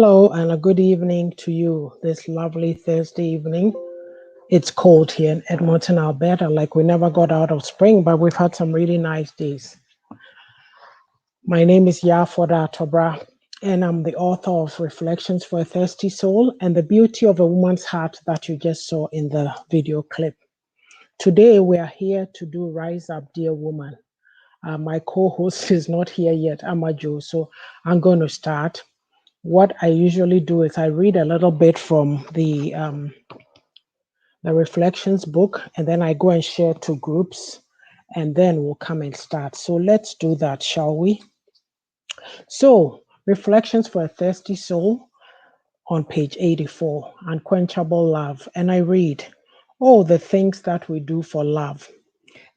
Hello and a good evening to you this lovely Thursday evening. It's cold here in Edmonton, Alberta, like we never got out of spring, but we've had some really nice days. My name is Yafoda Tobra, and I'm the author of Reflections for a Thirsty Soul and the Beauty of a Woman's Heart that you just saw in the video clip. Today, we are here to do Rise Up, Dear Woman. My co-host is not here yet, Amajo, so I'm going to start. What I usually do is I read a little bit from the reflections book, and then I go and share to groups, and then we'll come and start. So let's do that, shall we? So, Reflections for a Thirsty Soul on page 84, Unquenchable Love. And I read, oh, the things that we do for love.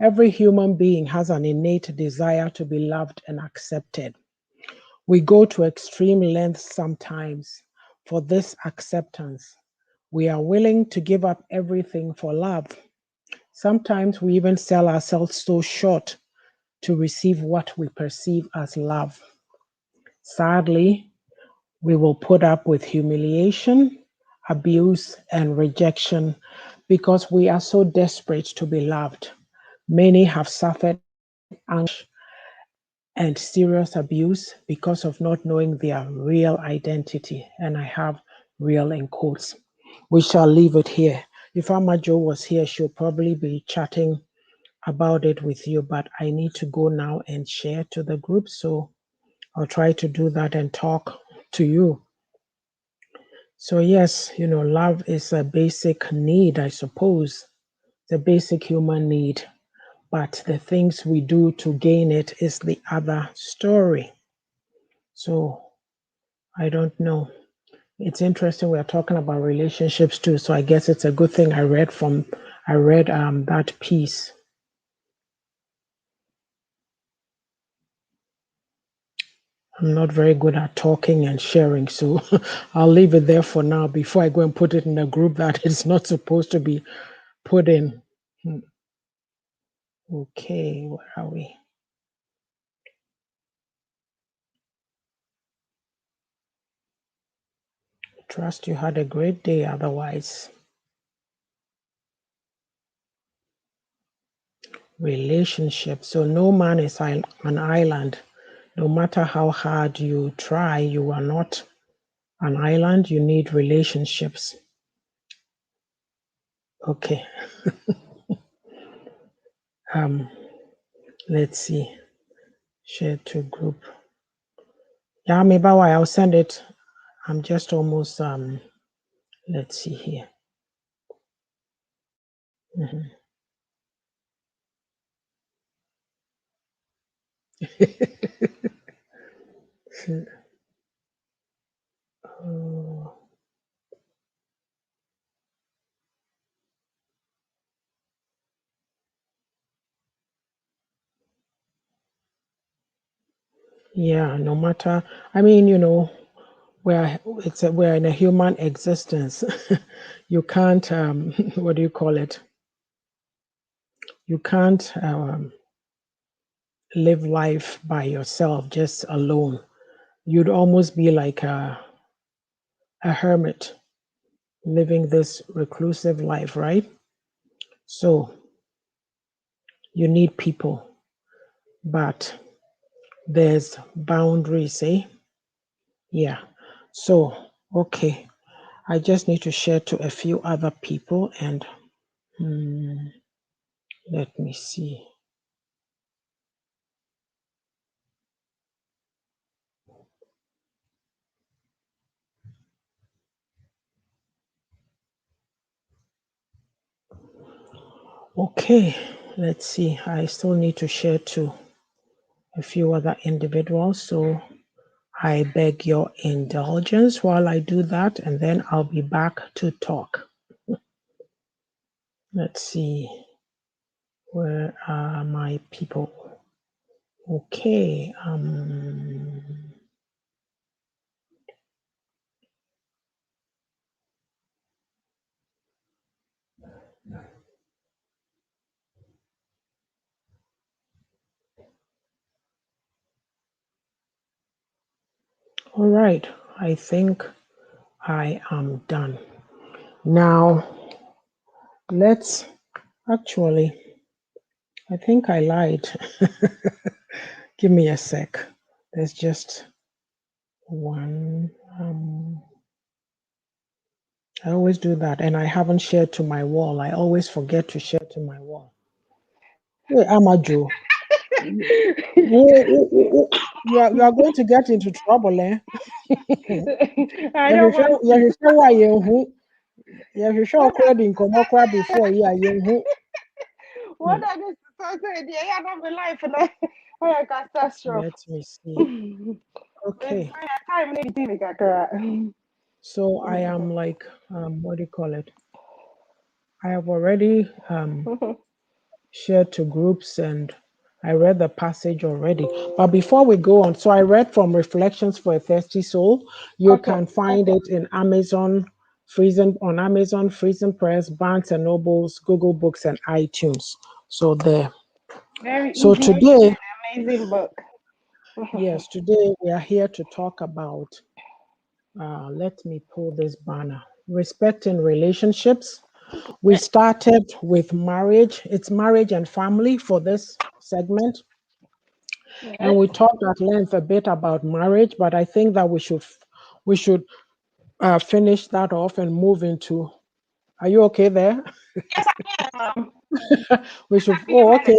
Every human being has an innate desire to be loved and accepted. We go to extreme lengths sometimes for this acceptance. We are willing to give up everything for love. Sometimes we even sell ourselves so short to receive what we perceive as love. Sadly, we will put up with humiliation, abuse, and rejection because we are so desperate to be loved. Many have suffered anguish and serious abuse because of not knowing their real identity. And I have real in quotes. We shall leave it here. If Amajo was here, she'll probably be chatting about it with you, but I need to go now and share to the group. So I'll try to do that and talk to you. So yes, love is a basic need, I suppose. It's a basic human need. But the things we do to gain it is the other story. So I don't know. It's interesting. We're talking about relationships too. So I guess it's a good thing I read that piece. I'm not very good at talking and sharing, so I'll leave it there for now before I go and put it in a group that it's not supposed to be put in. Okay, where are we? Trust you had a great day otherwise. Relationship. So no man is an island. No matter how hard you try, you are not an island. You need relationships. Okay. Let's see. Share to group. Yeah, maybe I'll send it. I'm just almost let's see here. Oh. Yeah, no matter, I mean, we're in a human existence. You can't, what do you call it? You can't live life by yourself, just alone. You'd almost be like a hermit living this reclusive life, right? So you need people, but there's boundaries, eh? Yeah. So, okay. I just need to share to a few other people and let me see. Okay, let's see. I still need to share to a few other individuals. So I beg your indulgence while I do that, and then I'll be back to talk. Let's see. Where are my people? Okay. All right. I think I am done. Now, let's actually, I think I lied. Give me a sec. There's just one. I always do that, and I haven't shared to my wall. I always forget to share to my wall. Hey, Amaju, you are going to get into trouble, eh? I don't want to. Yɛhwehwɛ wo a yɛnhu, yɛhwehwɛ What ɔkora di nkɔmmɔ koraa before yi a yɛnhu. what I just say? Yeah, not my life, and I catastrophe. Let me see. It's Okay, my time. Anything like so I am like, what do you call it? I have already shared to groups and I read the passage already. But before we go on, so I read from Reflections for a Thirsty Soul. You Okay. can find it in Amazon, Freezing Press, Barnes and Nobles, Google Books, and iTunes. So there. Very So easy read today, and amazing book. yes, today we are here to talk about. Let me pull this banner. Respect in relationships. We started with marriage. It's marriage and family for this segment. And Yes. we talked at length a bit about marriage, but I think that we should finish that off and move into. Are you okay there? Yes, I am. We should. Oh, okay.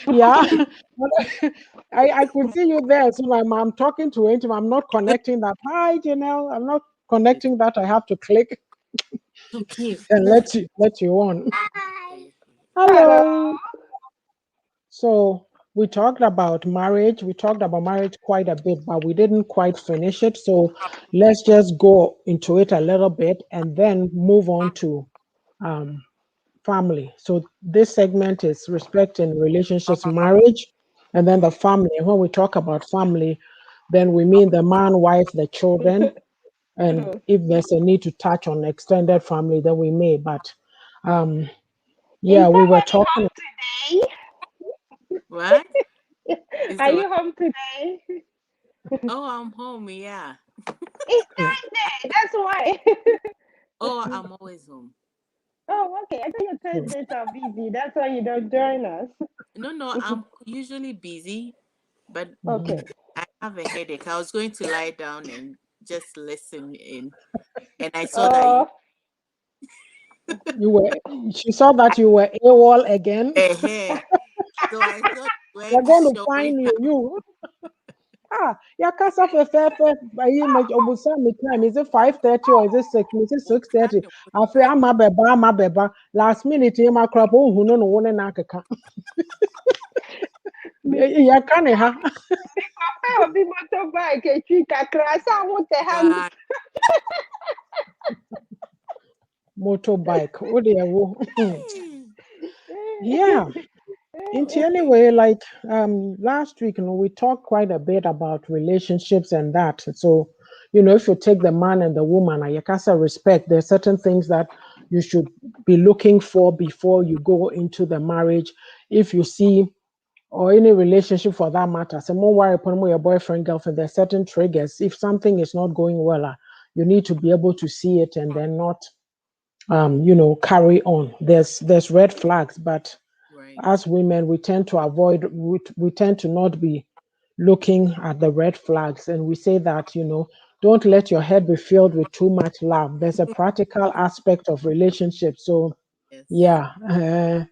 Yeah. I could see you there. So I'm talking to him. I'm not connecting that. Hi, Janelle. I'm not It's connecting that. I have to click okay. and let you on. Hi. Hello. Hello. So we talked about marriage. We talked about marriage quite a bit, but we didn't quite finish it. So let's just go into it a little bit and then move on to um, family. So this segment is respect in relationships, marriage, and then the family. And when we talk about family, then we mean the man, wife, the children. And if there's a need to touch on extended family, then we may. But um, Is yeah, we were somebody talking. home What? today? Is Are the you home today? Oh, I'm home. Yeah. It's Thursday. That's why. Oh, I'm always home. Oh, okay. I think your Thursdays are busy. That's why you don't join us. No, no, I'm usually busy, but Okay. I have a headache. I was going to lie down and just listen in, and I saw that you. Oh, You were. She saw that you were AWOL again. Hey, so I thought you They're weren't going to showing find you. up. You. Yeah, casa for fair. Obusa me time. Is it 5:30 or is it 6? Is it Oh, 6:30? Samuel, I feel I'm a beba, I'm a beba. Last minute, you my crap. Oh, who no one and akaka. me. Yeah, can ha I'll be motorbike. A tree kakra. So I want the hand. God. motorbike. Oh, dear. Yeah. Into anyway, like last week, we talked quite a bit about relationships and that. So, if you take the man and the woman, Ayakasa respect, there's certain things that you should be looking for before you go into the marriage. If you see or any relationship for that matter, so more worry upon your boyfriend, girlfriend, there's certain triggers. If something is not going well, you need to be able to see it and then not carry on. There's red flags, but Right. as women we tend to avoid we tend to not be looking at the red flags, and we say that don't let your head be filled with too much love. There's a practical aspect of relationships. So Yes. yeah, That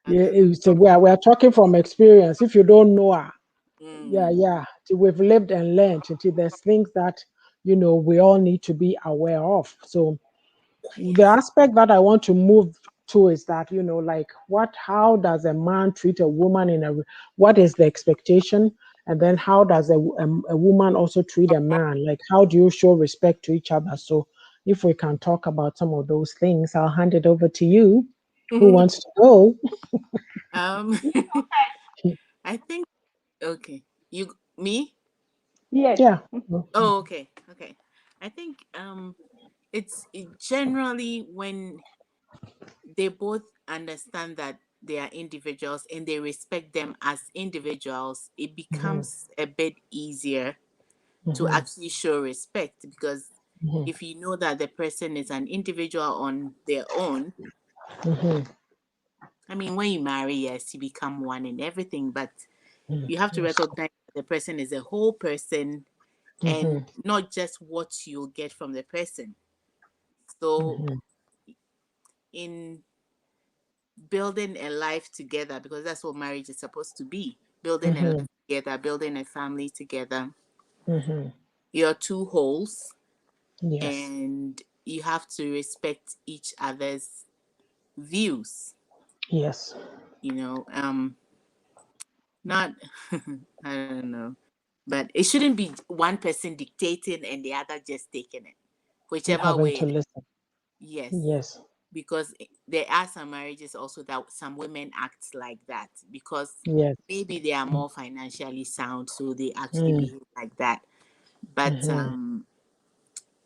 yeah, is. so we're talking from experience. If you don't know yeah, Mm, yeah, we've lived and learned until there's things that we all need to be aware of. So the yes. aspect that I want to move to is that, like how does a man treat a woman what is the expectation? And then how does a woman also treat a man? Like, how do you show respect to each other? So, if we can talk about some of those things, I'll hand it over to you. Who wants to go? um, I think okay. You me? Yes. Yeah. Oh, okay. Okay. I think generally when they both understand that they are individuals and they respect them as individuals, it Mhm. becomes a bit easier to actually show respect, because Mhm. if you know that the person is an individual on their own, Mhm. I mean, when you marry, yes, you become one and everything, but Mhm. you have to Yes. recognize that the person is a whole person and Mhm. not just what you'll get from the person. So, Mhm. in building a life together, because that's what marriage is supposed to be, building a Mhm. life together, building a family together, Mhm. you're two wholes, Yes. and you have to respect each other's views, Yes. you know. Not I don't know, but it shouldn't be one person dictating and the other just taking it, And whichever having way to it is. listen. Yes, Yes. because there are some marriages also that some women act like that, because Yes. maybe they are more financially sound, so they actually Mm. behave like that. But Mhm.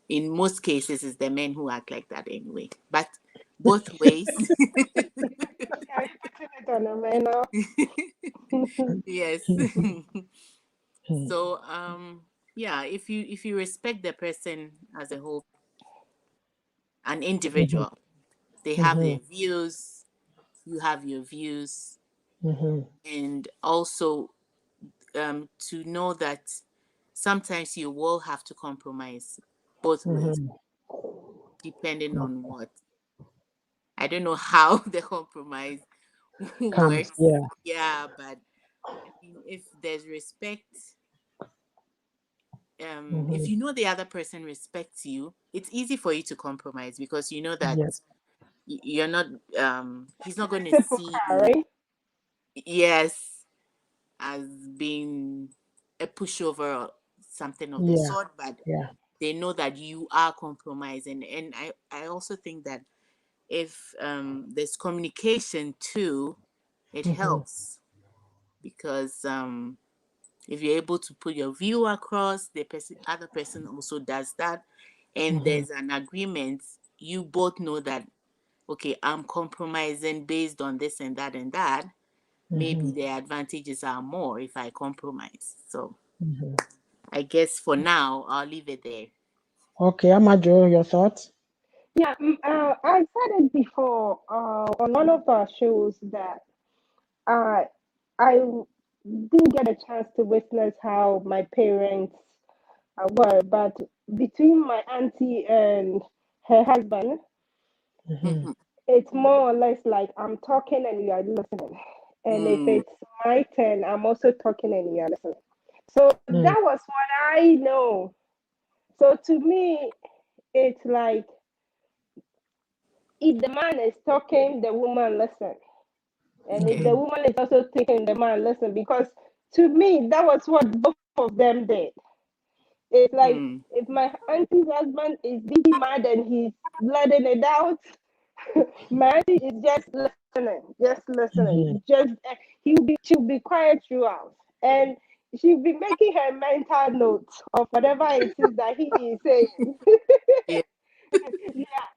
in most cases, it's the men who act like that anyway. But both ways. Are you putting it on a man now? Yes. Mhm. So yeah, if you respect the person as a whole, an Mhm. individual, they have Mhm. their views, you have your views, Mhm. and also to know that sometimes you will have to compromise both ways, Mhm. depending on what. I don't know how the compromise Comes. works. Yeah. Yeah, but I mean, if there's respect, if Mhm. you know the other person respects you, it's easy for you to compromise, because you know that Yes. you're not, he's not going to see Reciprocal, you, right? yes, as being a pushover or something of the Yeah. sort, but Yeah. they know that you are compromising. And I also think that if there's communication too, it Mhm. helps, because if you're able to put your view across, the other person also does that, and Mhm. there's an agreement, you both know that, okay, I'm compromising based on this and that. Maybe Mhm. the advantages are more if I compromise. So Mhm. I guess for now, I'll leave it there. Okay, Amajo, your thoughts? Yeah, I said it before on one of our shows that uh, I didn't get a chance to witness how my parents were, but between my auntie and her husband, Mhm. Mm-hmm. it's more or less like I'm talking and you are listening. And if Mm, it's my turn, I'm also talking and you are listening. So Mm. that was what I know. So to me, it's like if the man is talking, the woman listen. And if okay. the Mhm. woman is also taking, the man listen. Because to me, that was what both of them did. It's like Mm, if my auntie's husband is busy mad and he's letting it out, my auntie is just Mhm. listening. Just she'll be quiet throughout, and she'll be making her mental notes of whatever it is that he is saying. yeah. Yeah.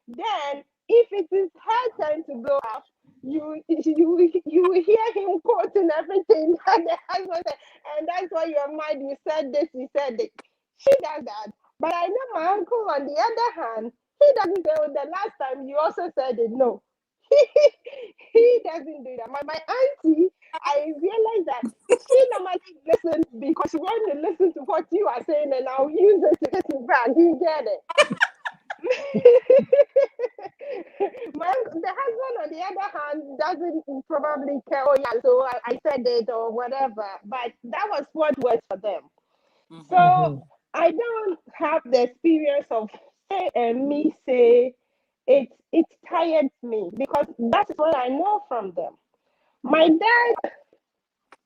Then, if it is her turn to go off, you will hear him quoting everything that the husband said, and that's why your mind you said this, you said it. She does that, but I know my uncle on the other hand, he doesn't say, "Oh, the last time you also said it." No, he doesn't do that. My auntie, I realized that she normally listens because she wants to listen to what you are saying, and I'll use it to listen back. You get it? The husband, on the other hand, doesn't probably care. Oh yeah, so I said it or whatever. But that was what works for them. Mm-hmm. So Mhm. I don't have the experience of say and me say it tired me because that's what I know from them. My dad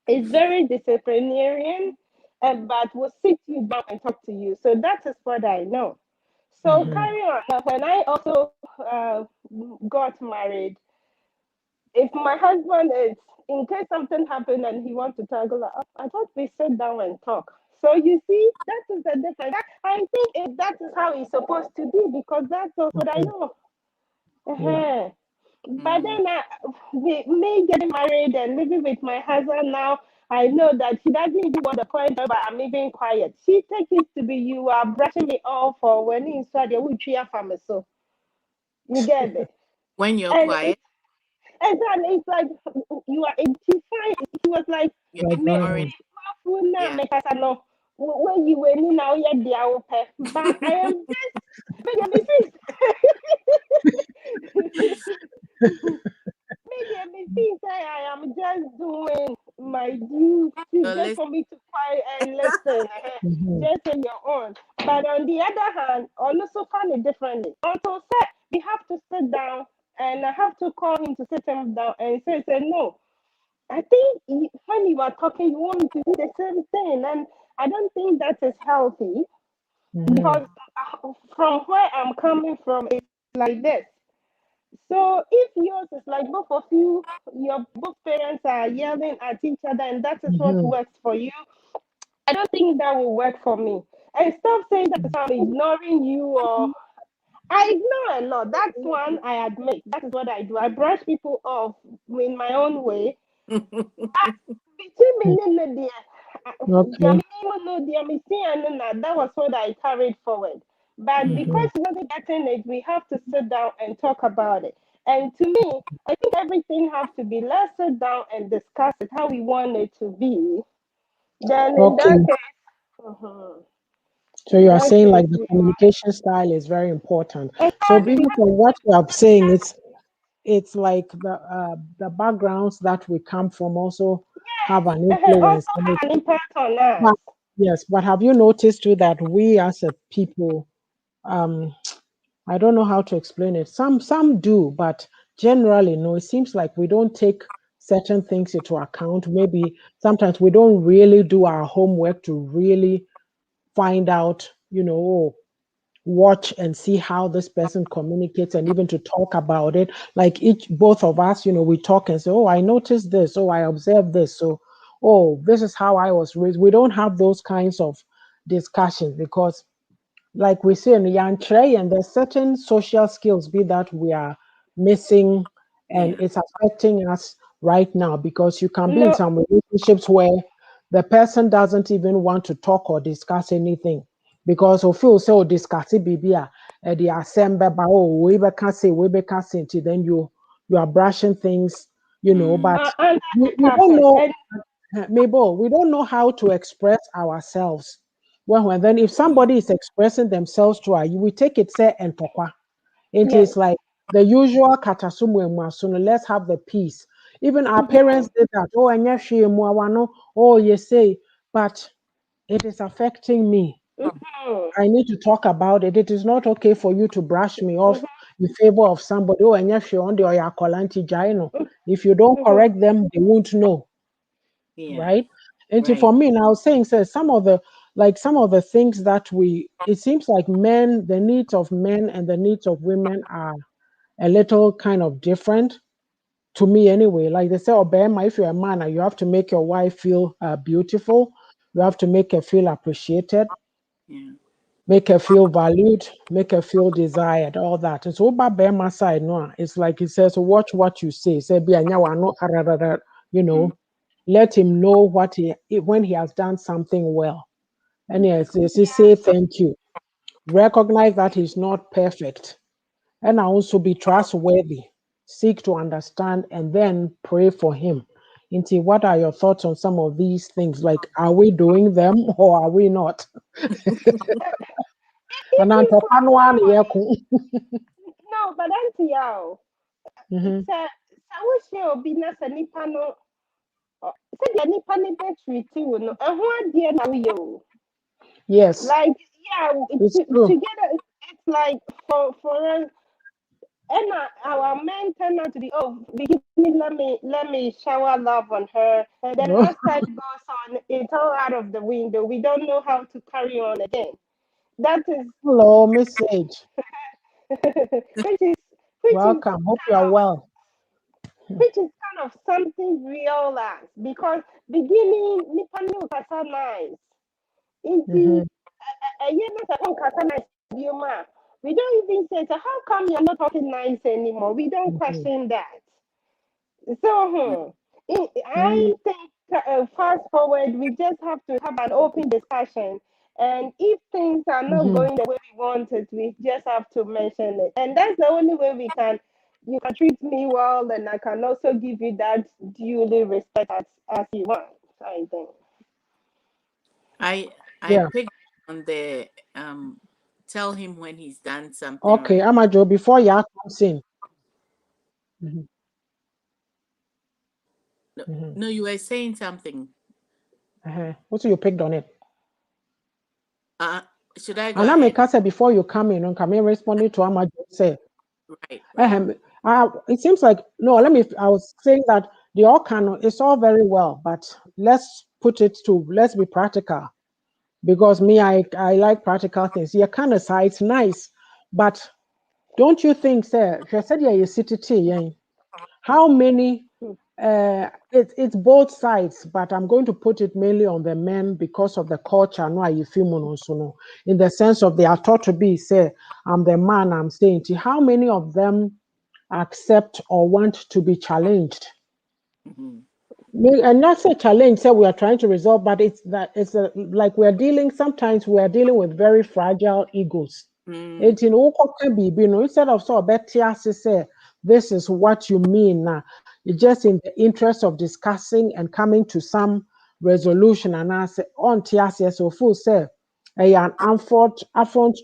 is very disciplinarian, and but will sit you down and talk to you. So that is what I know. So Mhm. carry on. Now, when I also got married, if my husband is, in case something happened and he wants to tell, go like, "Oh, I thought we sit down and talk." So you see, that is the difference. I think that is how it's supposed to be because that's what I Mhm. know. Yeah. But Mm, then me getting married and living with my husband now, I know that she doesn't even want the point where I'm even quiet. She takes it to be you are brushing me off for when you saw the wood tree from me. So you get it. When you're And quiet, it's like you are she was like you're Like me that. ignoring. na Yeah. make us know when you were now yet the open. But I am just me feel say I am just doing my duty So just listen. for me to quiet and listen. Mhm. Just in your own. But on the other hand, also find it differently. Also said we have to sit down and I have to call him to sit him down and say no. I think when you are talking, you want me to do the same thing, and I don't think that is healthy Mhm. because from where I'm coming from, it's like this. So if yours is like both of you, your both parents are yelling at each other, and that is what Mhm. works for you, I don't think that will work for me. And stop saying that I'm ignoring you or I ignore a lot. That's one I admit. That is what I do. I brush people off in my own way. Between me and the Okay. that was what I carried forward. But Mhm. because she wasn't getting it, we have to sit down and talk about it. And to me, I think everything has to be let's sit down and discuss it how we want it to be. Then in that Okay. case, mhm, So in you are that saying case, like the we communication style is very important. So exactly. even from what you are saying, it's like the backgrounds that we come from also have an Also influence. have an impact on us. But yes, but have you noticed too that we as a people, um, I don't know how to explain it. Some do, but generally no. It seems like we don't take certain things into account. Maybe sometimes we don't really do our homework to really find out, oh, watch and see how this person communicates and even to talk about it. Like both of us, we talk and say, oh, I noticed this, oh, I observed this, so, oh, this is how I was raised. We don't have those kinds of discussions because like we say in Yantre, and there's certain social skills be that we are missing and Yeah. it's affecting us right now because you can be in No, some relationships where the person doesn't even want to talk or discuss anything because of feel so discuss it bibia the assembly we be say then you are brushing things, Mm, but under the we don't carpet. know. And Mabel, we don't know how to express ourselves. When then if yeah. somebody is expressing themselves to us, we take it say and tokwa. It yes. is like the usual katasumu so let's have the peace. Even our Mhm, parents did that. Oh, and yes, oh, you say, but it is affecting me. mhm, I need to talk about it. It is not okay for you to brush me off mhm, in favor of somebody. Oh, and yes, on the Oyakolanti Jaino. mhm, If you don't mhm. correct them, they won't know, Yeah. right? And Right. for me, now saying says some of the things that it seems like the needs of men and the needs of women are a little kind of different to me anyway. Like they say, oh, Bema, if you're a man, you have to make your wife feel beautiful. You have to make her feel appreciated, Yeah. make her feel valued, make her feel desired, all that. And so about Bema side, no, it's like he says, watch what you say. Say, be a nyawa, no, you Mm, know, let him know when he has done something well. And yeah. yes, he say thank you. Recognize that he's not perfect. And also be trustworthy. Seek to understand and then pray for him. Inti, what are your thoughts on some of these things? Like, are we doing them or are we not? And I'm Even for Papa no one, yeah, somebody, no, but auntie, y'all, mhm. sɛ wohyia obi na sɛ nipa no sɛdeɛ nipa no bɛtreat wo no ɛho adeɛ na woyɛ o. Yes, Like yeah, it's true. together it's like for us and our men turn out to be beginning let me shower love on her and then No. as time goes on it's all out of the window. We don't know how to carry on again. That is Hello, message. which is which is Welcome. Hope you are well. kind of something real as because beginning nipa no kasa nice Hmm. nti ɛyɛ na sɛ wonkasa nice bio ma we don't even say so how come you're not talking nice anymore. We don't Hmm. question that. So I Hmm. think fast forward, we just have to have an open discussion. And if things are not Mhm. going the way we want it, we just have to mention it. And that's the only way we can. You can treat me well, and I can also give you that duly respect as you want. I think. I Yeah. picked on the tell him when he's done something Okay, right. Amajo, before Ya comes in. Mhm, No, mhm, no, you were saying something. Also, you picked on it. Uh, should I go And I ahead? make say before you come in, come in responding to Amajo say, Right, right. um, it seems like no. I was saying that the all can. It's all very well, but let's be practical because me, I like practical things. Yeah, kind of side, it's nice, but don't you think, sir? She said, yeah, you sit it, yeah. How many? It's both sides, but I'm going to put it mainly on the men because of the culture. No, you feel no, in the sense of they are taught to be say, I'm the man. I'm saying to how many of them accept or want to be challenged? Mm-hmm. And not say challenge, say we are trying to resolve, but like we're dealing. Sometimes we are dealing with very fragile egos. Mm, It in can be, instead of so better say this is what you mean now. It's just in the interest of discussing and coming to some resolution. And I say on TS so full say an affront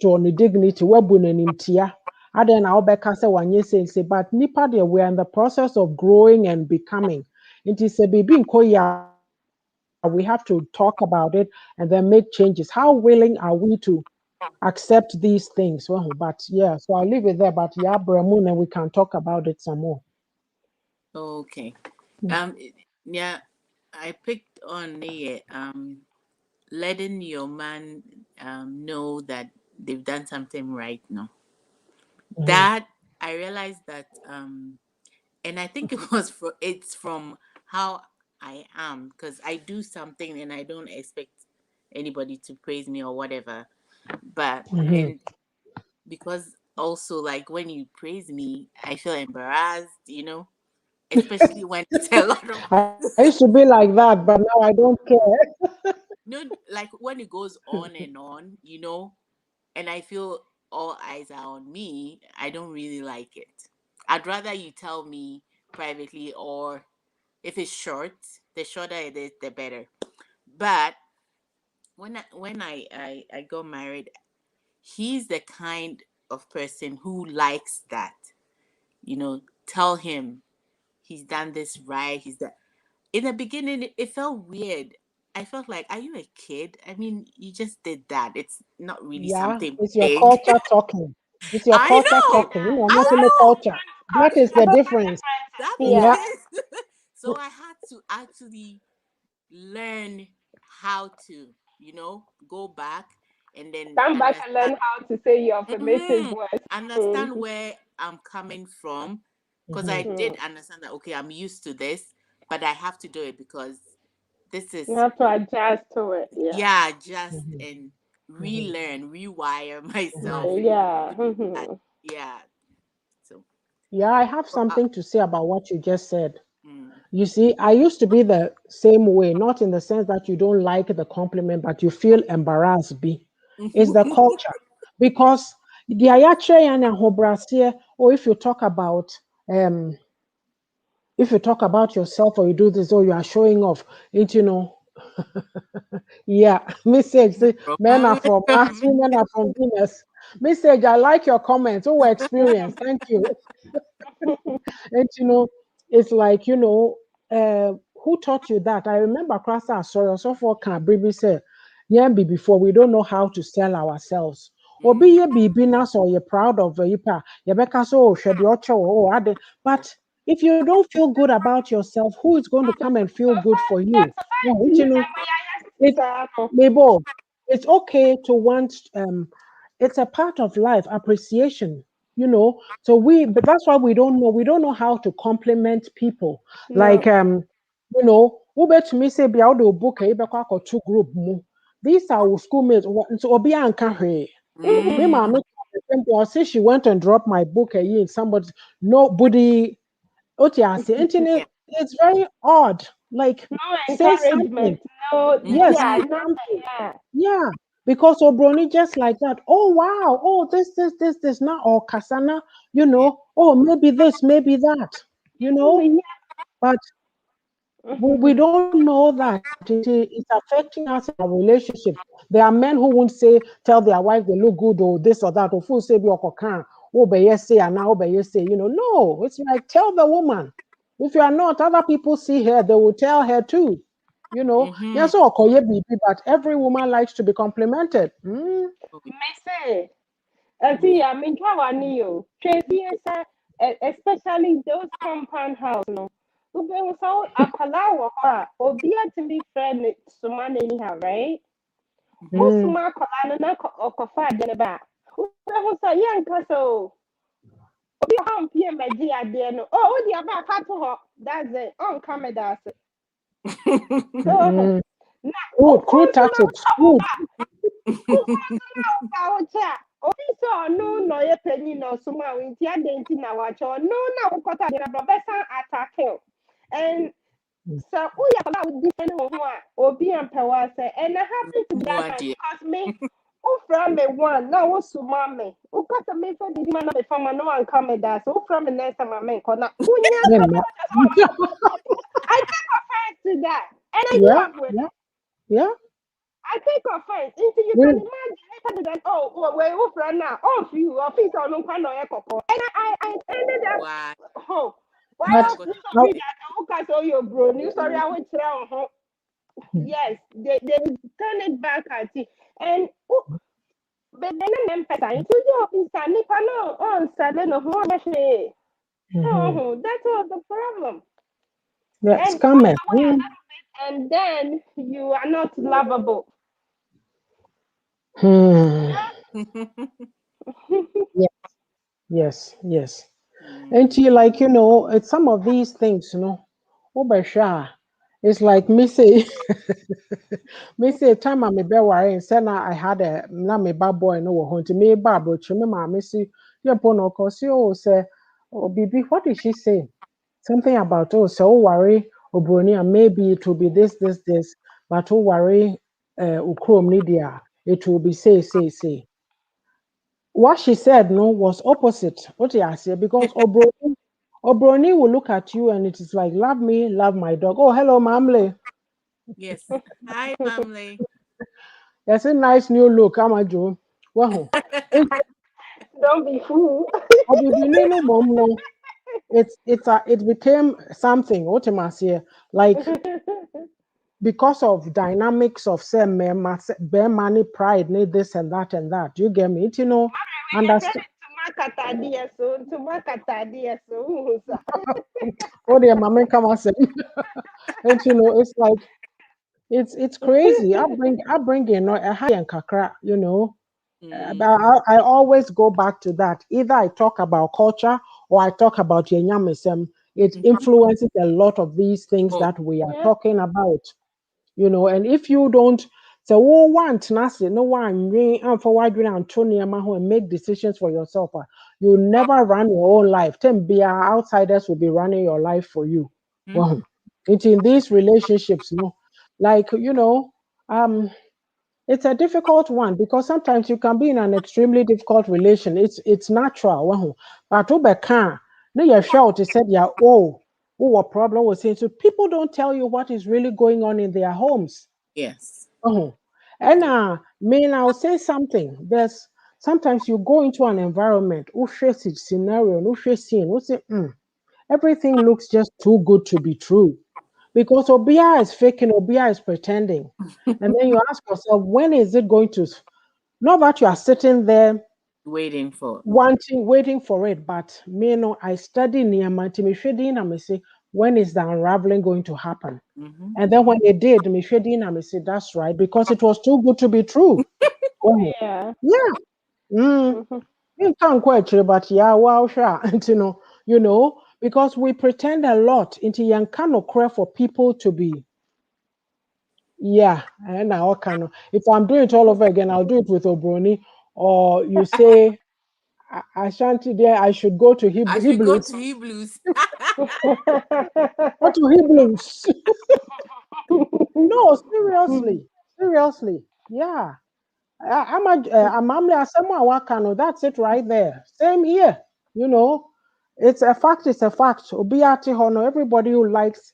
to on the dignity webuninimtia. I then I'll back say one year say, but nipa there we are in the process of growing and becoming. It is a baby in Korea. We have to talk about it and then make changes. How willing are we to accept these things? Well, but yeah, so I'll leave it there. But yeah, Bremun, and we can talk about it some more. okay. Mm. Yeah, I picked on the letting your man know that they've done something right now. Mhm. That I realized that and I think it's from how I am because I do something and I don't expect anybody to praise me or whatever. But Mhm. and because also like when you praise me, I feel embarrassed, especially when it's a lot of I used to be like that, but now I don't care. no, like when it goes on and on, and I feel all eyes are on me, I don't really like it. I'd rather you tell me privately, or if it's short, the shorter it is, the better. But when I got married, he's the kind of person who likes that. Tell him he's done this right. He's that. In the beginning, it felt weird. I felt like, are you a kid? I mean, you just did that. It's not really Yeah, something it's your big. culture talking. It's your I culture know. talking. You Yeah, know, I not in that's the know. culture. That is the difference. That makes yeah. Yeah. sense. So I had to actually learn how to go back and then Come back and understand. learn how to say your affirmative hmm words. Understand Mm-hmm. where I'm coming from, because I Mhm. did understand that. Okay, I'm used to this, but I have to do it because this You is have to adjust to it. Yeah. yeah, just Mhm. and Mhm. relearn, rewire Mhm. myself Yeah. to do that. Mm-hmm. Yeah. So, Yeah, I have but, something to say about what you just said. mm, You see, I used to be the same way, not in the sense that you don't like the compliment, but you feel embarrassed. It's the culture. Because the ayache and ahobrasiye, or um if you talk about yourself or you do this or you are showing off, yeah, message say men are from Mars, women are from Venus. Message, I like your comments. Oh, experience. Thank you. And it's like, who taught you that? I remember Krasa sorry, so for can baby say, yeah, before we don't know how to sell ourselves. Or be mm, ye be nas or you're proud of yipa, Yebeka so shed your but if you don't feel good about yourself, who is going to come and feel good for you? No, You it Mabel, it's okay to want it's a part of life, appreciation, so but that's why we don't know how to compliment people. Like no. who bet me say be out the book two group mu. These are our schoolmates. So obi anka hwe. Me Mm-hmm. mama I'll say she went and dropped my book in somebody nobody. Otiase, yeah. it's very odd. like No say something. encouragement. No, Yes, Mm-hmm. yeah, say nothing. something. Yeah. Yeah, because Obroni just like that. Oh wow, oh this now or Kasana, Yeah. oh maybe this, maybe that, Yeah. but we don't know that it's affecting us in our relationships. There are men who won't tell their wife they look good or this or that, or full say be can, oh but yes say and now but yes say, no, it's like tell the woman. If you are not, other people see her, they will tell her too. Mm-hmm. Yes, Okoye baby, but every woman likes to be complimented. Oh, Me say, I see. yeah. I mean, how are you? Tracy, especially those compound house, no. Ube so akwala wa obi atimi friend suma anyhow, right? Mm, Usuma akwala no na okofa ade ba. Ube ho so yanka so. Obi ha mpie maji ade no. Oh, odi aba fa to ho. That's it. On camera that's it. So, mm. na Crude ukon so na tactics, crude. Ocha, obi so no no ye penny no suma winti adenti na wacho no na ukota de na professor attack him. And so we are about different one obi and say and I happen to be that What kind dear? because me who from me one now who suma me who got me for the man of farmer no one come that so from the next time I make on unya Men, kata just one I take offense to that and I grew yeah, up with yeah, it. yeah. I take offense. Until you can We, imagine later than well, we're over now. Oh, for you, or feet on no kind of echo. And I ended up Why? home. Why but What else got you to so uh, big that who can all your bro? You sorry, I went to home. Yes, they turn it back at you. And but then I'm better. Into your office, Nipa no on seven of one machine. mhm. Oh, that was the problem. Yeah, And scammers. and then you are not lovable. Hmm. Mm. Yeah, yes, yes. Mm. And you like, it's some of these things, oh by sure. It's like me say, me say time I'm a bear and said I had a na me bad boy no one to me babo to me ma see your bono cause you say, oh baby, what did she say? Something about so worry Obronia, maybe it will be this, but oh worry ukrom nidia, it will be say. What she said no was opposite what I said because Obroni will look at you and it is like love me, love my dog. Oh hello, Mamle. Yes. Hi, family. That's a nice new look, Amajo. Wow. Don't be fool. It became something. What am I say? Like because of dynamics of say bear money, pride, need this and that and that. You get me? Your friend Understand? to mark at DSO. Oh dear, mama, come on, say. And it's like it's crazy. I bring a high and kakra. Mm. But I always go back to that. Either I talk about culture or I talk about yenyamisem. It Mhm. influences a lot of these things Oh, that we are Yeah. talking about. And if you don't say, oh, want nothing, no one and for why you and make decisions for yourself, you'll never run your own life. Ten be outsiders will be running your life for you. mhm. Well, it's in these relationships, like um it's a difficult one because sometimes you can be in an extremely difficult relation. It's natural. But can you shout to said yeah, what problem was saying. So people don't tell you what is really going on in their homes. Yes. And Yeah. I'll say something. There's sometimes you go into an environment, face it scenario, scene, say, everything looks just too good to be true. Because Obia is faking, Obia is pretending. And then you ask yourself, when is it going to? Not that you are sitting there Waiting for. waiting for it, but I study near my and I may say, when is the unraveling going to happen? Mm-hmm. And then when it did, I may say, that's right, because it was too good to be true. Oh, Yeah. yeah. Mm. Mhm. You can't quite sure, but yeah, wow, sure. And because we pretend a lot into young kind of cry for people to be. Yeah, and if I'm doing it all over again, I'll do it with Obroni. Or you say, Ashanti there, I should go to I should go Hebrews. to Hebrews. Go to Hebrews. No, seriously. Seriously. Yeah. That's it right there. Same here. You know, it's a fact, it's a fact. Obiati hono, everybody who likes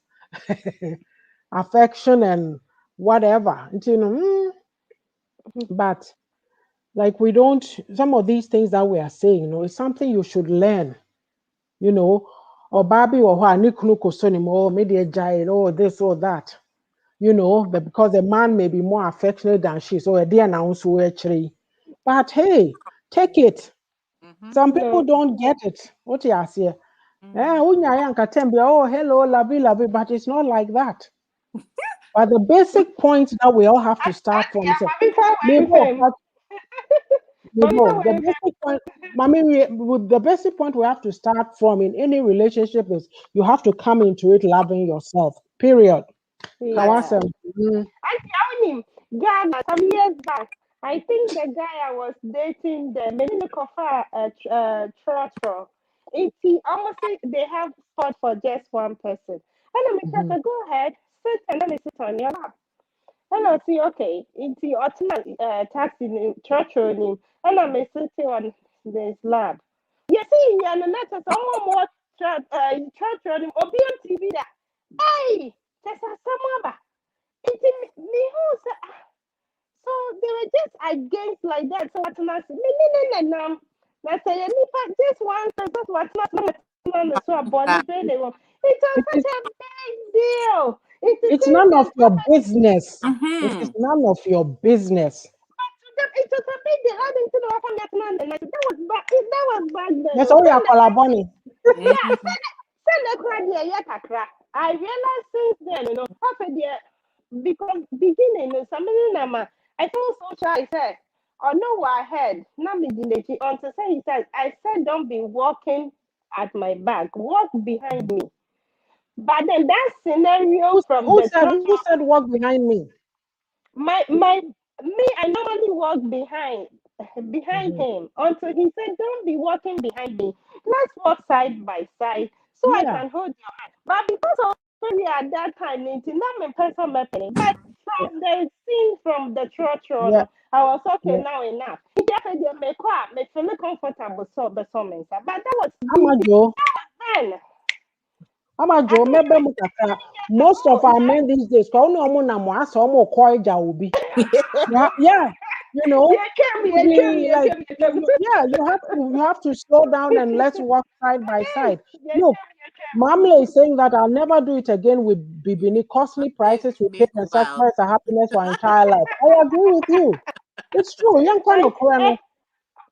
affection and whatever. You know, but like we don't, some of these things that we are saying, it's something you should learn, or Barbie or or maybe a giant, or this or that. But because a man may be more affectionate than she, so a dear now so actually. But hey, take it. Mm-hmm. Some people don't get it. What you say? Oh, hello, lovey, but it's not like that. But the basic point that we all have to start from is the basic point. The basic point we have to start from in any relationship is you have to come into it loving yourself. Period. Yeah. Kawasem. I found him Ghana some years back. I think the guy I was dating, the Meninokofa Trotro. Almost they have spot for just one person. And I'm like, go ahead, sit and let me sit on your lap. And I see, okay, into taxi Trotro, and I'm sitting on this lap. You see, and the next someone more Trotro, or be on TV that, hey, there's a summer. It's me who said, so they were just against like that. So what's not me no. I say just one person what's not so body they were. It was It is, such a big deal. It's the it's same none of thing your happened business. It is Mm-hmm. none of your business. to them. It was a big deal. I didn't know what happened that was back then. That's all your colaboni. Yeah, Mm-hmm. send the cry there, yeah, kakra. I realized since then, after there, because beginning, somebody nama, I feel so shy. I said, oh no, I heard, not me, until say he said, I said, don't be walking at my back, walk behind me. But then that scenario from Who the said church, who said walk behind me? my me, I normally walk behind Mhm. him until he said, don't be walking behind me. Let's walk side by side so I Yeah. can hold your hand. But because of maybe at that time, it's not my person mapping. But Yeah. from the scene from the church, Yeah. I was okay Yeah. now enough. He just said, make feel comfortable, so but that was Amajo. then. I Amajo, think maybe mukaka. Most of our men these days, kwa unu omu na mwasa omu kwa obi. Yeah, yeah. You know, to be like, yeah, you have to slow down and let's walk side by side. Look, Mamle is saying that I'll never do it again with Bibini. Costly prices we pay and Meanwhile, sacrifice our happiness for our entire life. I agree with you. It's true. Young I, Kwano Kurano.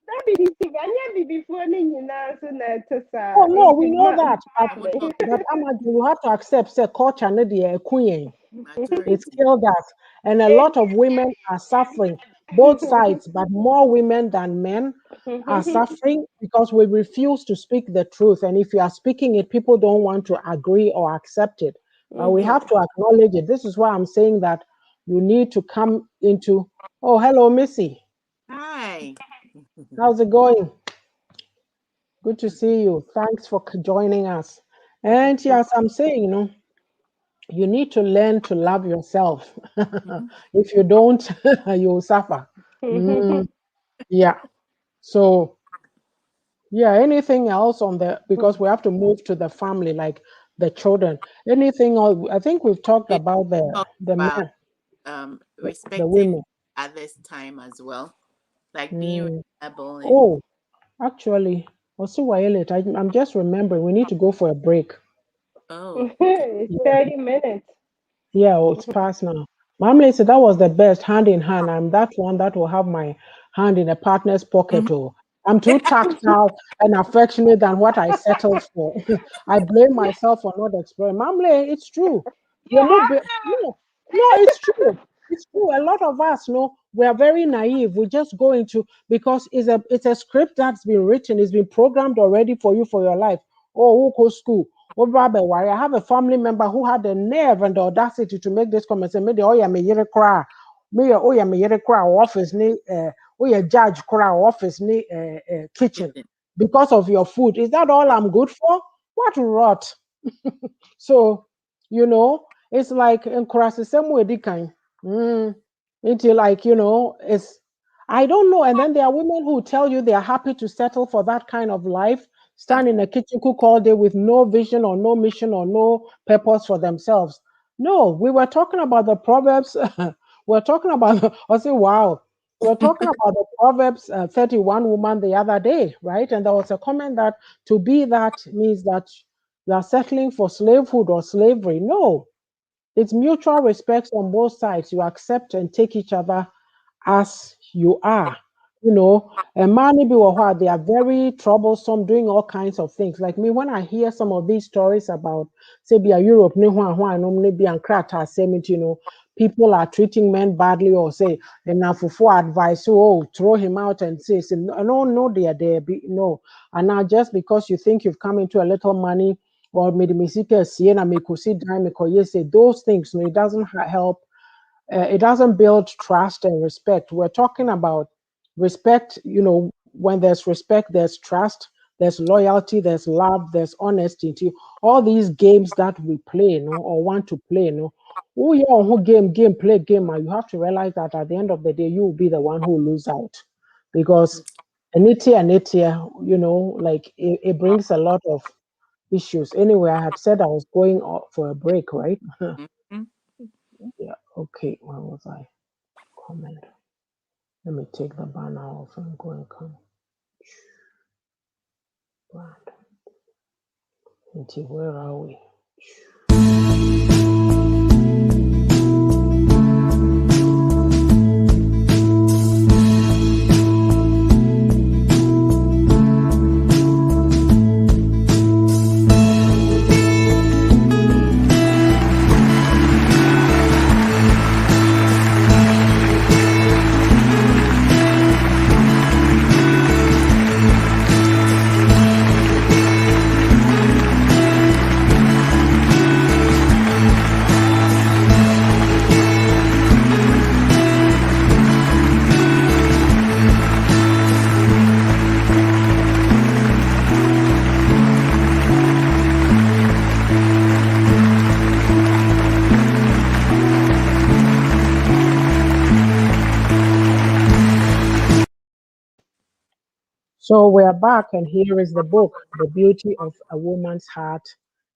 that be the thing. I never before so na to Oh sa no, it's we know that. But Omoto, but Amaju, you have to accept say culture no the queen. It's majority. killed us. And a lot of women are suffering, both sides, but more women than men are suffering because we refuse to speak the truth. And if you are speaking it, people don't want to agree or accept it. But we have to acknowledge it. This is why I'm saying that you need to come into, oh, hello, Missy. Hi. How's it going? Good to see you. Thanks for joining us. And yes, I'm saying, you need to learn to love yourself. Mhm. If you don't, you'll suffer. Mm, yeah. So, yeah, anything else on the, because we have to move to the family, like the children. Anything else? I think we've talked We about talked the about men, the respecting women. others' time as well, like being Mm. reliable and Oh, actually, also, I'm just remembering we need to go for a break. oh, okay. it's 30 minutes. Yeah, oh, it's past now. Mamle said that was the best hand in hand. I'm that one that will have my hand in a partner's pocket. Mhm. Oh, I'm too tactile and affectionate than what I settled for. I blame myself for not exploring. Mamle, it's true. You No, no, it's true. It's true. A lot of us know we are very naive. We just go into because it's a script that's been written, it's been programmed already for you for your life. Oh, who go school? Oh, Baba, why? I have a family member who had the nerve and the audacity to make this comment. Say, me the oh yeah, me yere cry. Me oh yeah, me yere cry office ni oh yeah, judge cry office ni kitchen. because of your food. Is that all I'm good for? What rot. So, it's like in the same way they can. Until like, it's I don't know. And then there are women who tell you they are happy to settle for that kind of life, stand in a kitchen, cook all day with no vision or no mission or no purpose for themselves. No, we were talking about the Proverbs. We're talking about, I say, wow. We're talking about the Proverbs 31 woman the other day, right? And there was a comment that to be that means that you are settling for slavehood or slavery. No, it's mutual respect on both sides. You accept and take each other as you are. And many people they are very troublesome, doing all kinds of things. Like me, when I hear some of these stories about, say, be a Europe, normally be people are treating men badly, or say, and for advice, throw him out and say, no, no, they are there. No. And now just because you think you've come into a little money, or maybe siena me see dime say those things, it doesn't help. It doesn't build trust and respect. We're talking about respect. When there's respect, there's trust, there's loyalty, there's love, there's honesty. All these games that we play, or want to play, oh yeah, who play game, and you have to realize that at the end of the day, you will be the one who lose out, because like it brings a lot of issues. Anyway, I had said I was going for a break, right? Mhm. Yeah. Okay. Where was I? Comment. Let me take the banner off and go and come. Brand. Where are we? So we're back, and here is the book, The Beauty of a Woman's Heart.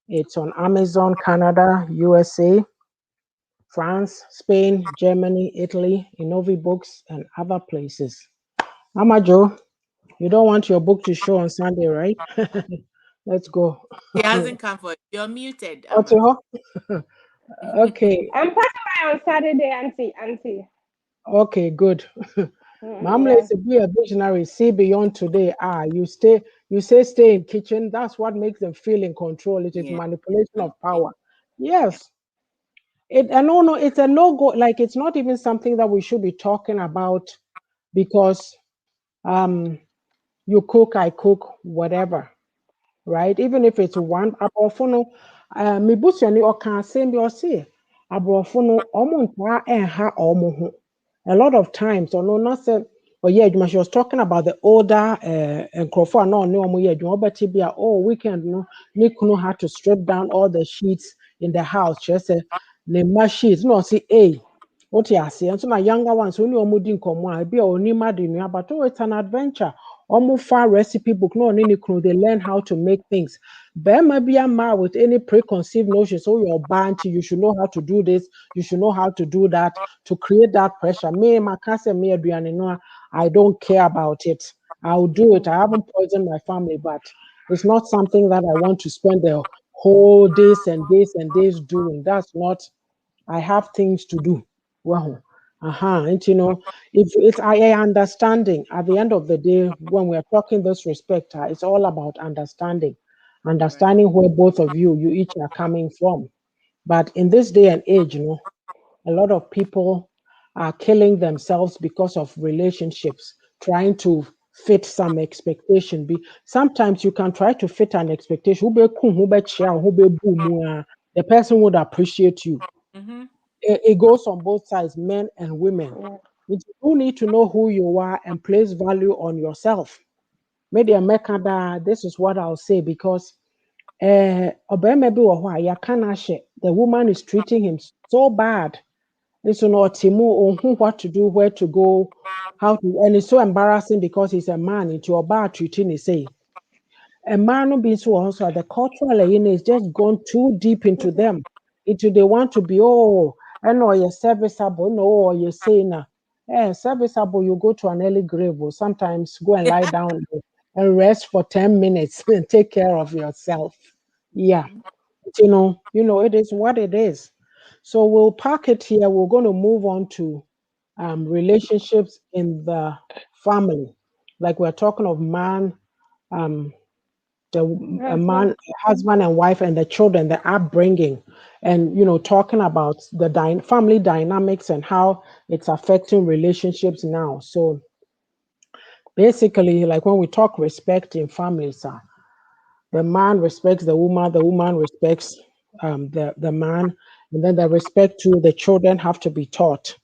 It's on Amazon, Canada, USA, France, Spain, Germany, Italy, Innovi Books, and other places. Mama Joe, you don't want your book to show on Sunday, right? Let's go. He hasn't come for it. You're muted, Amma. Otiho? Okay, I'm passing by on Saturday, auntie. okay, good. Mamla Yeah. is a be a visionary, see beyond today. You say stay in kitchen. That's what makes them feel in control. It is Yeah. manipulation of Yeah. power. Yes. No, it's a no go. Like it's not even something that we should be talking about, because um you cook, I cook, whatever, right? Even if it's one aborɔfo no, me busuani ɔka asɛm bi ɔse aborɔfo no ɔmo ntaa ɛnha ɔmo ho. A lot of times, or no, not say, oh yeah, she was talking about the older and Crawford, no, no, yeah, oh, weekend, no, Nick know how to strip down all the sheets in the house. She said, the sheets, no, see, hey, what you see, and so my younger ones, only omudin come be only mad in but oh, it's an adventure. Almost far recipe book, no, any crew, they learn how to make things. Bema be a man with any preconceived notions, so you're bound you should know how to do this, you should know how to do that, to create that pressure. Me, my cousin, me, Adriana, no, I don't care about it. I'll do it. I haven't poisoned my family, but it's not something that I want to spend the whole days and days and days doing. That's not, I have things to do. Well, and if it's I understanding at the end of the day, when we're talking this respect, it's all about understanding, Right. understanding where both of you each are coming from. But in this day and age, a lot of people are killing themselves because of relationships, trying to fit some expectation. Sometimes you can try to fit an expectation. The person would appreciate you. Mm-hmm. It goes on both sides, men and women. Yeah. You need to know who you are and place value on yourself. Maybe Mekada, this is what I'll say because ɔbɛrima bi wɔ hɔ a yɛaka no ahyɛ, the woman is treating him so bad. Nso na ɔte mu ɔnhu what to do, where to go, how to, and it's so embarrassing because he's a man. Nti ɔbaa treating ne say. A man being so also the cultural is just gone too deep into them. Into they want to be I know you're serviceable, no, or you're saying serviceable, you go to an early grave or sometimes go and lie down and rest for 10 minutes and take care of yourself. Yeah. Mhm. It is what it is. So we'll park it here. We're going to move on to relationships in the family. Like we're talking of man, um, a Husband. man, husband and wife, and the children, the upbringing, and talking about the family dynamics and how it's affecting relationships now. So basically, like when we talk respect in families, the man respects the woman respects the man, and then the respect to the children have to be taught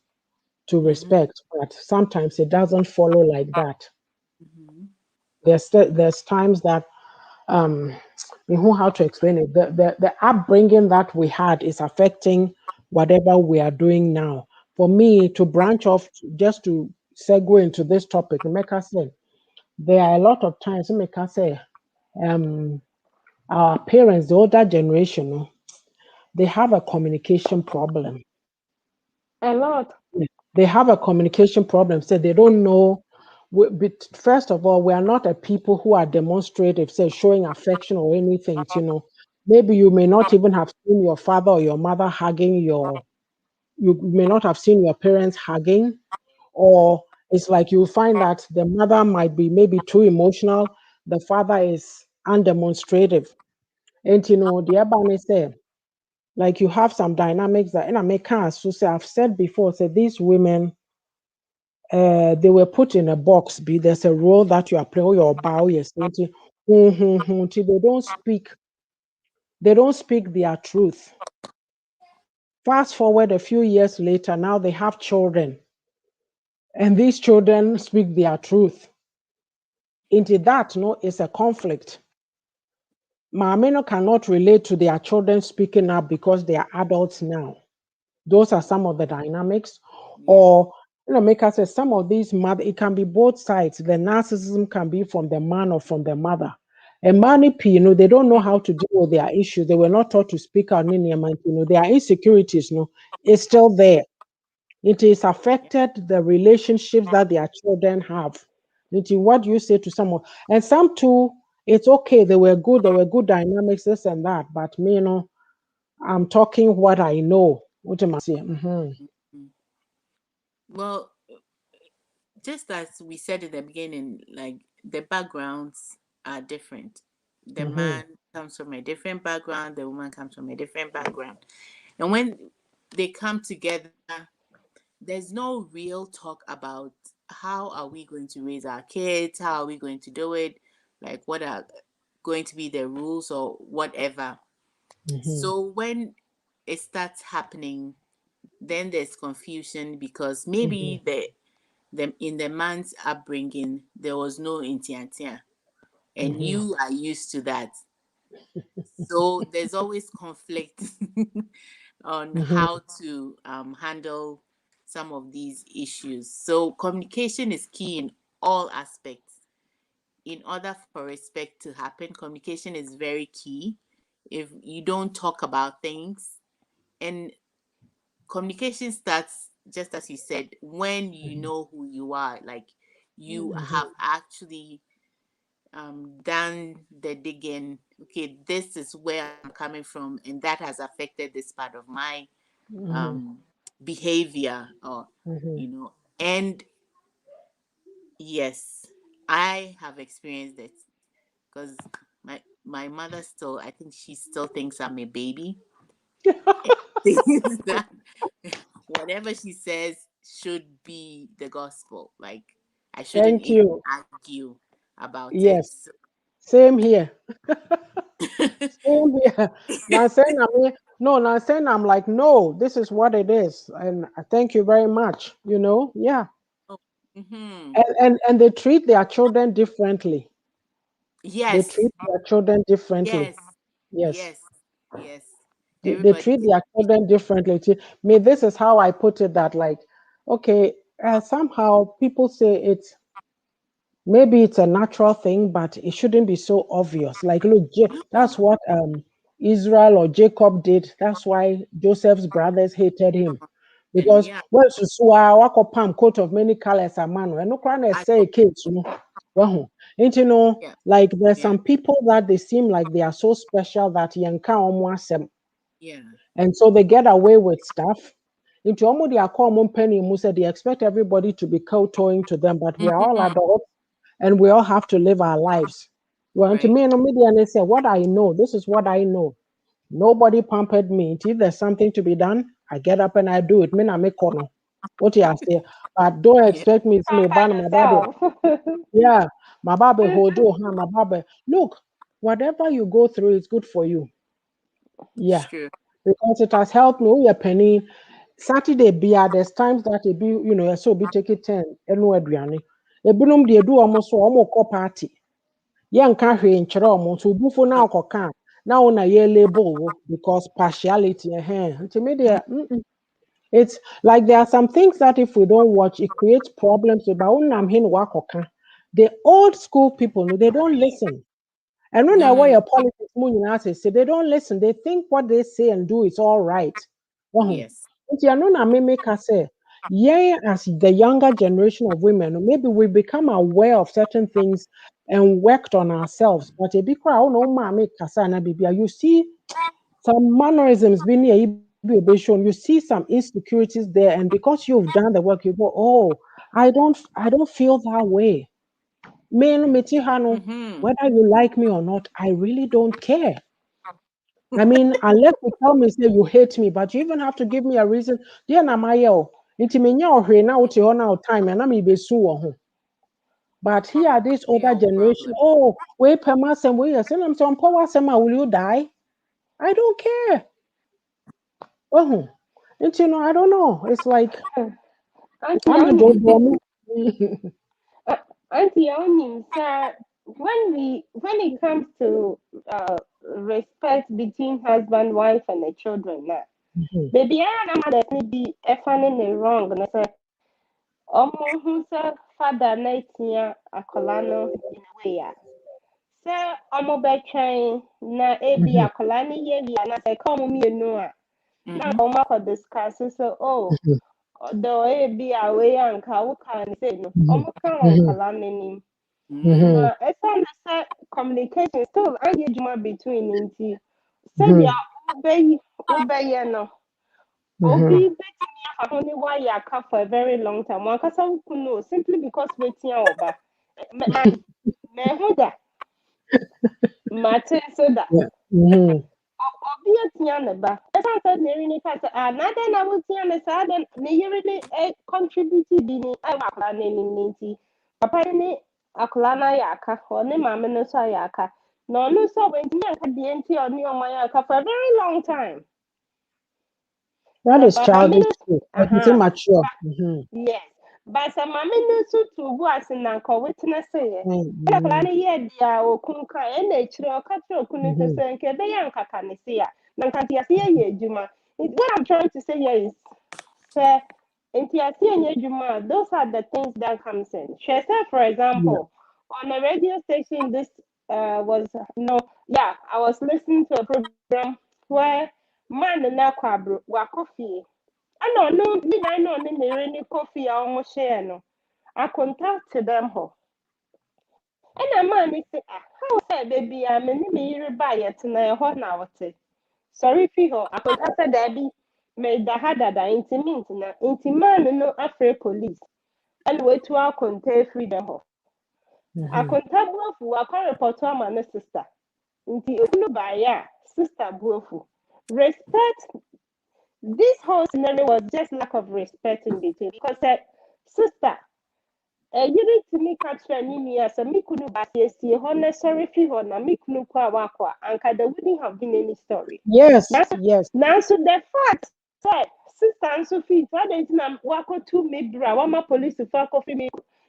to Mhm. respect. But sometimes it doesn't follow like that. Mhm. There's times that um who how to explain it, the upbringing that we had is affecting whatever we are doing now. For me to branch off, just to segue into this topic, Mecca said there are a lot of times Mecca say um our parents, the older generation, they have a communication problem. A lot. They have a communication problem. So they don't know. But first of all, we are not a people who are demonstrative, say showing affection or anything. Maybe you may not even have seen your father or your mother hugging your. You may not have seen your parents hugging, or it's like you find that the mother might be maybe too emotional. The father is undemonstrative, and the Abane say like you have some dynamics that and I make so say I've said before, say these women they were put in a box. Be there's a role that you are playing, your bow, yes, they don't speak their truth. Fast forward a few years later, now they have children, and these children speak their truth. Into that, no, it's a conflict. Maameno cannot relate to their children speaking up because they are adults now. Those are some of the dynamics. Yeah. Or make us say some of these mother, it can be both sides. The narcissism can be from the man or from the mother. And many people, they don't know how to deal with their issues. They were not taught to speak out in their mind. Their insecurities, is still there. It is affected the relationships that their children have. What you say to someone, and some too, it's okay. They were good dynamics, this and that. But me, I'm talking what I know. What am I saying? Mhm. Well, just as we said in the beginning, like the backgrounds are different. The Mm-hmm. man comes from a different background, the woman comes from a different background. And when they come together, there's no real talk about how are we going to raise our kids, how are we going to do it, like what are going to be the rules or whatever. Mm-hmm. So when it starts happening, then there's confusion because maybe the in the man's upbringing there was no intiatia and Mm-hmm. you are used to that. So there's always conflict on Mm-hmm. how to handle some of these issues. So communication is key in all aspects. In order for respect to happen, communication is very key. If you don't talk about things, and communication starts just as you said, when you know who you are, like you Mm-hmm. have actually done the digging. Okay, this is where I'm coming from, and that has affected this part of my Mm-hmm. um behavior, or Mm-hmm. and yes, I have experienced it because my mother still, I think she still thinks I'm a baby. Thinks that whatever she says should be the gospel. Like I shouldn't Thank even you. argue about it. Yes. Same here. Same here. Now saying now saying I'm like, no, this is what it is. And I thank you very much. Yeah. Oh, mm-hmm. And they treat their children differently. They Yes. treat their children differently. Yes. Yes. Yes. Yes. They Everybody. treat their children differently. Me, this is how I put it that, like, okay, somehow people say it's maybe it's a natural thing, but it shouldn't be so obvious. Like, look, Yeah. that's what Israel or Jacob did. That's why Joseph's brothers hated him. And Because yeah, when Susua wako palm coat of many colors a man, and no crown I say thought, kids, you know. Well, ain't you know, yeah, like there's yeah, some people that they seem like they are so special that yanka almost, yeah. and so they get away with stuff. Into almost they are common penny musa, they expect everybody to be kowtowing to them, but we are all Mm-hmm. adults and we all have to live our lives. Well, to Right. me, and media, and they say, what I know, this is what I know. Nobody pampered me. If there's something to be done, I get up and I do it. Me na me kono. What you say? But don't Yeah. expect me to me Pamper ban my baby. yourself. Yeah, my baby hold you, my baby. Look, whatever you go through is good for you. It's Yeah, true. because it has helped me. Oh, yeah, penny. Saturday beer, there's times that it be, so be take it 10, and no adriani. A bunum de do almost almost party. Yɛnka hwee nkyerɛ ɔmo nso obufo na akɔka a na wo na yɛ label wo because partiality nti me deɛ it's like there are some things that if we don't watch it creates problems but wonam he na wakɔka the old school people no they don't listen and when ɛwɔ Mm, yɛ politics mu nyinaa sɛ they don't listen they think what they say and do is all right wɔho yes. nti ɛno na memeka sɛ yɛn as the younger generation of women no, maybe we become aware of certain things and worked on ourselves but ebi koraa wo na wo maame kasa na biribi you see some mannerisms being here, you see some insecurities there, and because you've done the work, you go, oh, I don't feel that way. Me no, me ti ha no, Mm-hmm. whether you like me or not, I really don't care. I mean, unless you tell me say you hate me, but you even have to give me a reason. Dear na my yo, inti me nya ohwe na uti ho na time na me be su wo ho. But here, this older No generation, problem. oh, we permasem we yes, and I'm so power will you die? I don't care. Oh, and I don't know. It's like Auntie, I'm a only, job. Auntie, only, sir, when it comes to respect between husband, wife, and the children, now, baby, I am not maybe finding it wrong. And I say, who said father night here, a colano in a way, yeah. Sir, between na ebi a colani ye, and I say, come me, now Mm-hmm. come up discuss. So, oh. Though it be away and cow can say no, almost can calamity. Mm. It's on the communication still engagement between inti. Said ya obey no. Obi betting ya only why ya for a very long time. One casa no simply because waiting over. Mehuda, Martin soda. Obi atia ne ba ɛsan sɛ na eri ne ka sɛ na adɛn na wotia ne saa adɛn ne yere ne contribute bi ne ɛwɔ akwadaa n'anim ne nti papa yi ne akwadaa no ayɛ aka ɔne maame no nso ayɛ aka na ɔno nso wɔntumi anka deɛ nti a ɔne ɔmo ayɛ aka for a very long time That sɛ is ba maame childish no too. That is aha immature. yes but sɛ maame no nso tu bu ase na nka ɔwetena se yɛ ɛna akwadaa Mm-hmm. no yɛ deɛ a okun ka ɛna akyire ɔka kyerɛ okun no sɛ Mm-hmm. sɛ nka ɛbɛyɛ nkaka ne se a na nka te ase yɛyɛ adwuma what I'm trying to say here is sɛ nti ase yɛnyɛ adwuma a those are the things that comes in hwɛ sɛ for Yeah. example on a radio station this was no yeah I was listening to a program where man na kɔ aburo wakɔ fie ɛna ɔno ne dan na ɔne ne yere ne kɔ fie a wɔn hyɛɛ no akonta te dɛm hɔ ɛna maa ne sɛ how sɛ beebi a me ne me yere ba yɛtena ɛhɔ na ɔte sɔre fi hɔ akonta sɛ daabi meda ha dada nti mi ntena nti maa no afrɛ police ɛna watu akonta afiri dɛm hɔ Mm-hmm. akonta buafu wakɔ repɔtɔ ama ne sista nti ekunu baayɛ a sista buafu respect. This whole scenario was just lack of respect in between because sister yere tumi ka kyerɛ ne nua sɛ me kunu ba siesie hɔ na sɔre fi hɔ na me kunu kɔ a wakɔ a anka there wouldn't have been any story Yes. nanso Yes. nanso the fact sɛ sister nso fi saa de nti na wakɔtu me bra wama polisifoɔ akɔfi me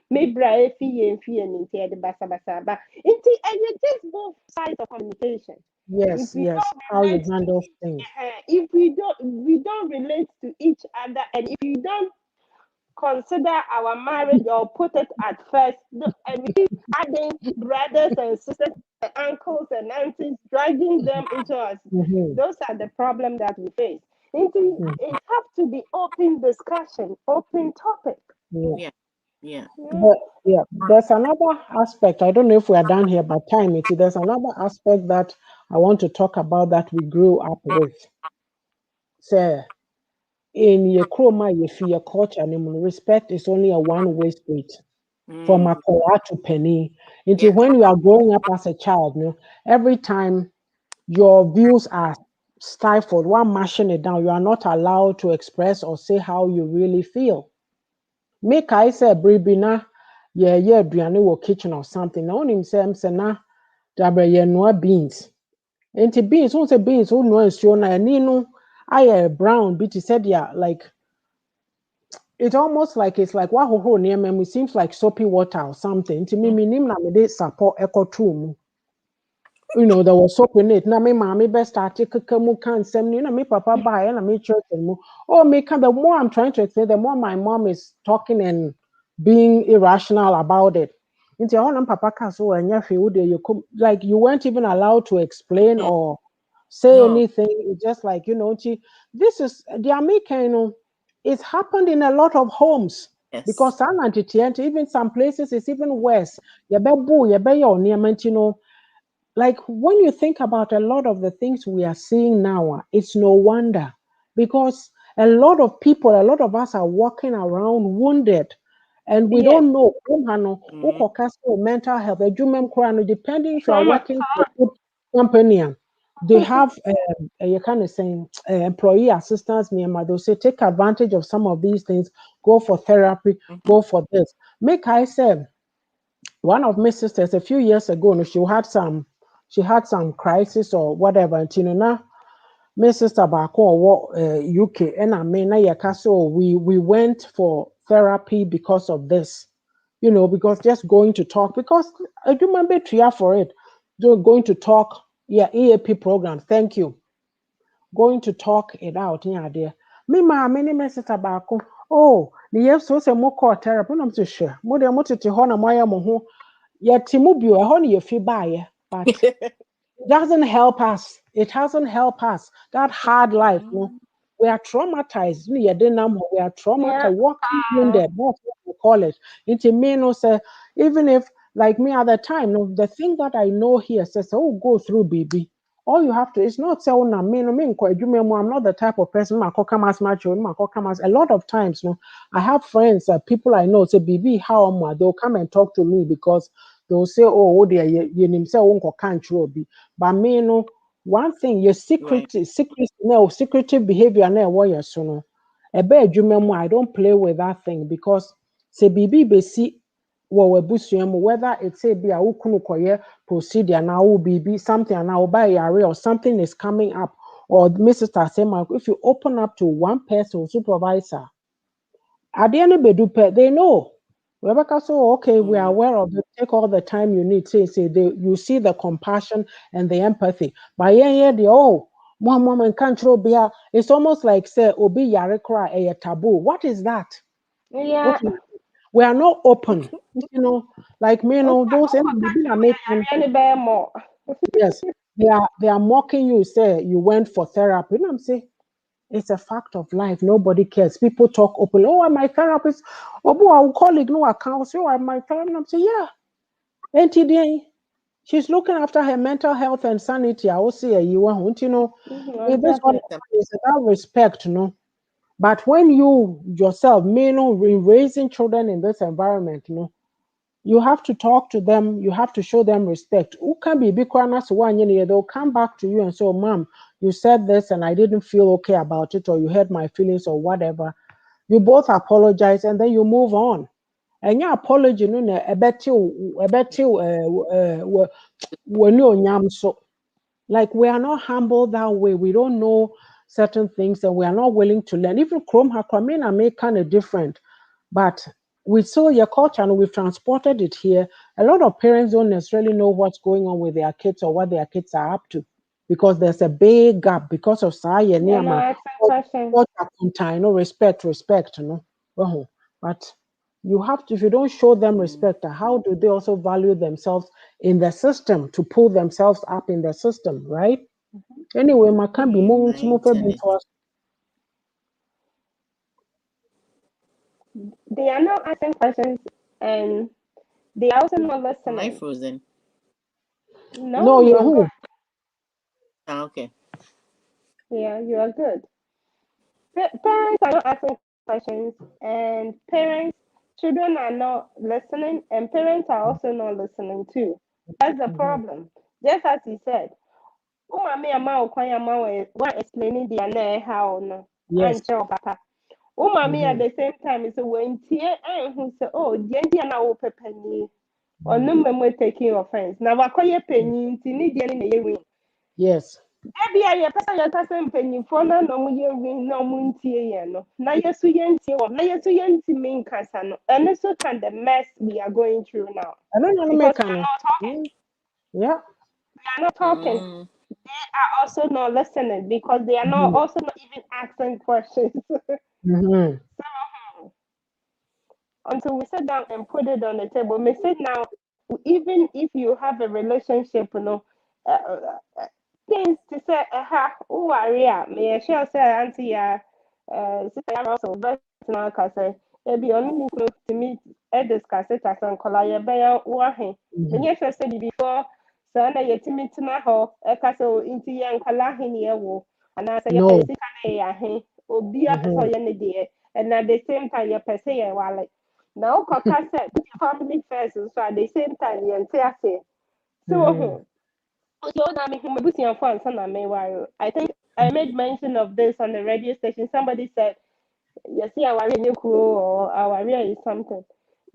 me bra fee and the basa basa ba. Inti and you just both sides of communication. If Yes, we yes. don't How you relate to handle things. if we don't relate to each other, and if you don't consider our marriage or put it at first, I mean, adding brothers and sisters and uncles and aunties, dragging them into us, Mm-hmm. those are the problem that we face. It have to be open discussion, open topic. Yeah. Yeah. Yeah. Yeah. But yeah, there's another aspect. I don't know if we are done here, but time it. There's another aspect that I want to talk about that we grew up with. So in your chroma, your culture, and respect is only a one-way street from Mm. Akora to Penny. Until Yeah. when you are growing up as a child, every time your views are stifled, one mashing it down, you are not allowed to express or say how you really feel. Make I say bribina, yeah, aduane wɔ kitchen or something. Na onim say na dabre ye noa beans. Enti beans, who say beans, who no nsuo na ani no ayɛ brown bi te sɛ dia like it's almost like it's like wahoho nneɛma mu seems like soapy water or something. Nti me nim na me de sapɔ ɛkɔtoo mu. There was soap in it. Na me mommy best start keka mu kan sem ni na me papa buy na me church mu. Oh, me can the more I'm trying to explain, the more my mom is talking and being irrational about it. Into your papa can so and you come like you weren't even allowed to explain Mm. or say No. anything. It's just like this is the American. It's happened in a lot of homes Yes. because even some places it's even worse. You be boo, you be your like when you think about a lot of the things we are seeing now, it's no wonder because a lot of people, a lot of us are walking around wounded and we Yes, don't know. Mm. Mental health, depending if you are trauma. working for a good company, they have you kind of saying employee assistance. They'll say take advantage of some of these things, go for therapy, Mm-hmm. go for this. Make I say one of my sisters a few years ago, no, she had some crisis or whatever. And now my sister back or UK and I mean so we went for therapy because of this. Because just going to talk because I do remember tria for it. Going to talk, yeah, EAP program. Thank you. Going to talk it out, yeah, dear. Me ma me my sister back. Oh, the yes so say more call therapy. I'm so sure. More than what it na mo ho yɛte mu bio ɛhɔ ne yɛfi baeɛ but it doesn't help us. It hasn't helped us. That hard life, Mm. we are traumatized. We are Yeah. traumatized. Walking wounded. That's what we call it. Into me, no say, even if like me at the time, no, the thing that I know here says, oh, go through, baby. All you have to it's not say, oh, na me, no, me, I'm not the type of person. Come as much, come as a lot of times, no. I have friends, people I know say, baby, how am I? They'll come and talk to me because they'll say, oh, dear, you say, oh, can't be. But me, no, one thing, your Right. secretive behavior, na ɛwɔ so no. Ebe adwuma mu, I don't play with that thing because say bibi besi wɔ w'abusua mu, whether it's a be a wokunu kɔyɛ procedure now will be something now by yare or something is coming up or Mr. Sema, if you open up to one person supervisor, at the end of the day, they know. Rebecca, so okay, we are Mm. aware of it. Take all the time you need. Say, you see the compassion and the empathy. But yeah, mom and control be it's almost like say, obi yare kra a taboo. What is that? What Yeah. we are not open. Like me, those and maybe I make Any bear more. yes, they are mocking you. Say you went for therapy. I'm saying it's a fact of life. Nobody cares. People talk openly. Oh, I'm my therapist. Oh, boy, I'll colleague no account. So I'm my therapist. I'm saying, yeah. And today, she's looking after her mental health and sanity. I will say, you want, this one Exactly. is about respect, But when you yourself, raising children in this environment, you have to talk to them, you have to show them respect. Who can be big corners one year, they'll come back to you and say, oh, Mom, you said this and I didn't feel okay about it, or you hurt my feelings or whatever. You both apologize and then you move on. And your apology, so like we are not humble that way. We don't know certain things and we are not willing to learn. Even Chrome Hakramina may kind of different, but we saw your culture and we've transported it here. A lot of parents don't necessarily know what's going on with their kids or what their kids are up to because there's a big gap because of Saya They're Niama. not asking questions. What no respect, no. But you have to, if you don't show them Mm, respect, how do they also value themselves in the system to pull themselves up in the system, right? Anyway, my can be more my into internet. us. They are not asking questions, and they are also not Am I listening. frozen? No, No, you're you're good. who? Ah, okay. Yeah, you are good. Parents are not asking questions, and children are not listening, and parents are also not listening too. That's the Mhm. problem. Just as he said, umami ama okwan ama wa explaining the na how no Yes. anche papa. Umami at Mm-hmm. the same time so when tie who say oh the na wo pepani Mm-hmm. ɔno mmemme taking offense na wakɔyɛ panyin nti ne deɛ ne na yɛ win. Yes. Ebi a yɛpɛ sɛ yɛkasa mpanyinfoɔ na ɔmo yɛ win na ɔmo ntie yɛn no na yɛso yɛntie wɔn na yɛso yɛntumi nkasa no ɛno so can the mess we are going through now I don't know because make no. Mm, yeah. we are not talking. Mm, They are also not listening because they are not Mm-hmm. also not even asking questions. Mm-hmm. Until we sit down and put it on the table. Me say now, even if you have a relationship, you know, things to say, who are here? Me sure say auntie ya, sister ya also best na kase. Ebi oni ni kunu to meet discuss it as nkola ye be ya wo he. Me Mm-hmm. nye sure say before so na ye timi tena ho e kase o inti ye nkola he ne ye wo. Ana say ye No. pe sika na ye he. Obi a pe so Mm-hmm. ye ne de. And at the same time ye pe say ye wale. Now, Kaka said, put your family first, so at the same time, you say, Mm-hmm. so, I think I made mention of this on the radio station. Somebody said, you see, our new crew or our real is something.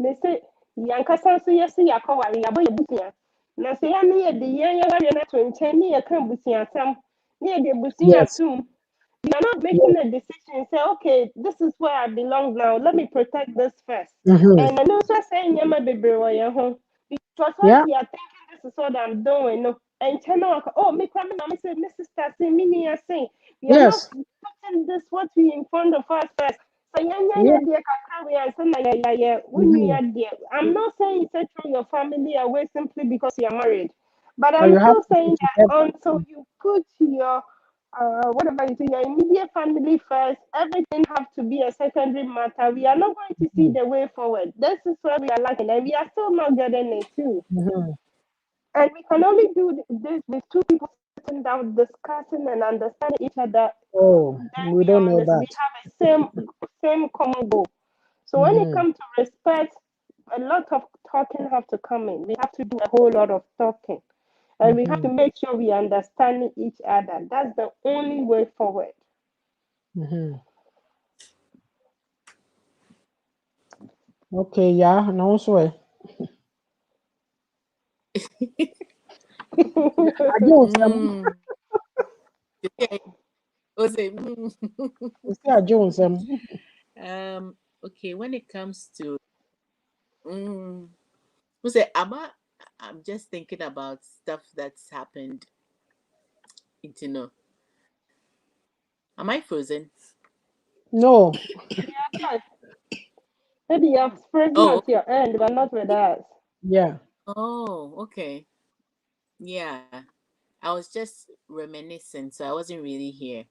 They say, Yankasa, so you see, Yakawari, Abu Busia. Now, say, I mean, the young area to intend me a cambusia, some near the Busia Yes. too. You're not Yes. making a decision and say, okay, this is where I belong now. Let me protect this first. Mm-hmm. And I'm also saying, yeah, maybe home because what Yeah. we are thinking, this is what I'm doing. No, and channel, oh, me coming, I say, Mrs. Stacy, mini, are saying, we are not Yes. putting this what we in front of us first. So, yeah, yeah, Yeah. yeah, dear, we are saying, yeah, when we Mm-hmm. are there. I'm not saying set throw your family away simply because you are married, but But I'm you have still to be saying that together. until you put your whatever you do, your immediate family first, everything have to be a secondary matter. We are not going to see Mm-hmm. the way forward. This is where we are lacking, and we are still not getting it too. Mm-hmm. And we can only do this with two people sitting down, discussing and understanding each other. Oh, Then we don't know we that. have a same common goal. So when it Mm-hmm. comes to respect, a lot of talking have to come in. We have to do a whole lot of talking. And we have Mm-hmm. to make sure we understand each other. That's the only way forward. Mm-hmm. Okay, yeah, no swear. I do some. mm. Okay. Okay. You see, I do some. um. Okay. When it comes to mm, who say I'm just thinking about stuff that's happened. You know, am I frozen? No. Yes. Maybe you have frozen Oh. at your end, but not with us. Yeah. Oh. Okay. Yeah. I was just reminiscing, so I wasn't really here.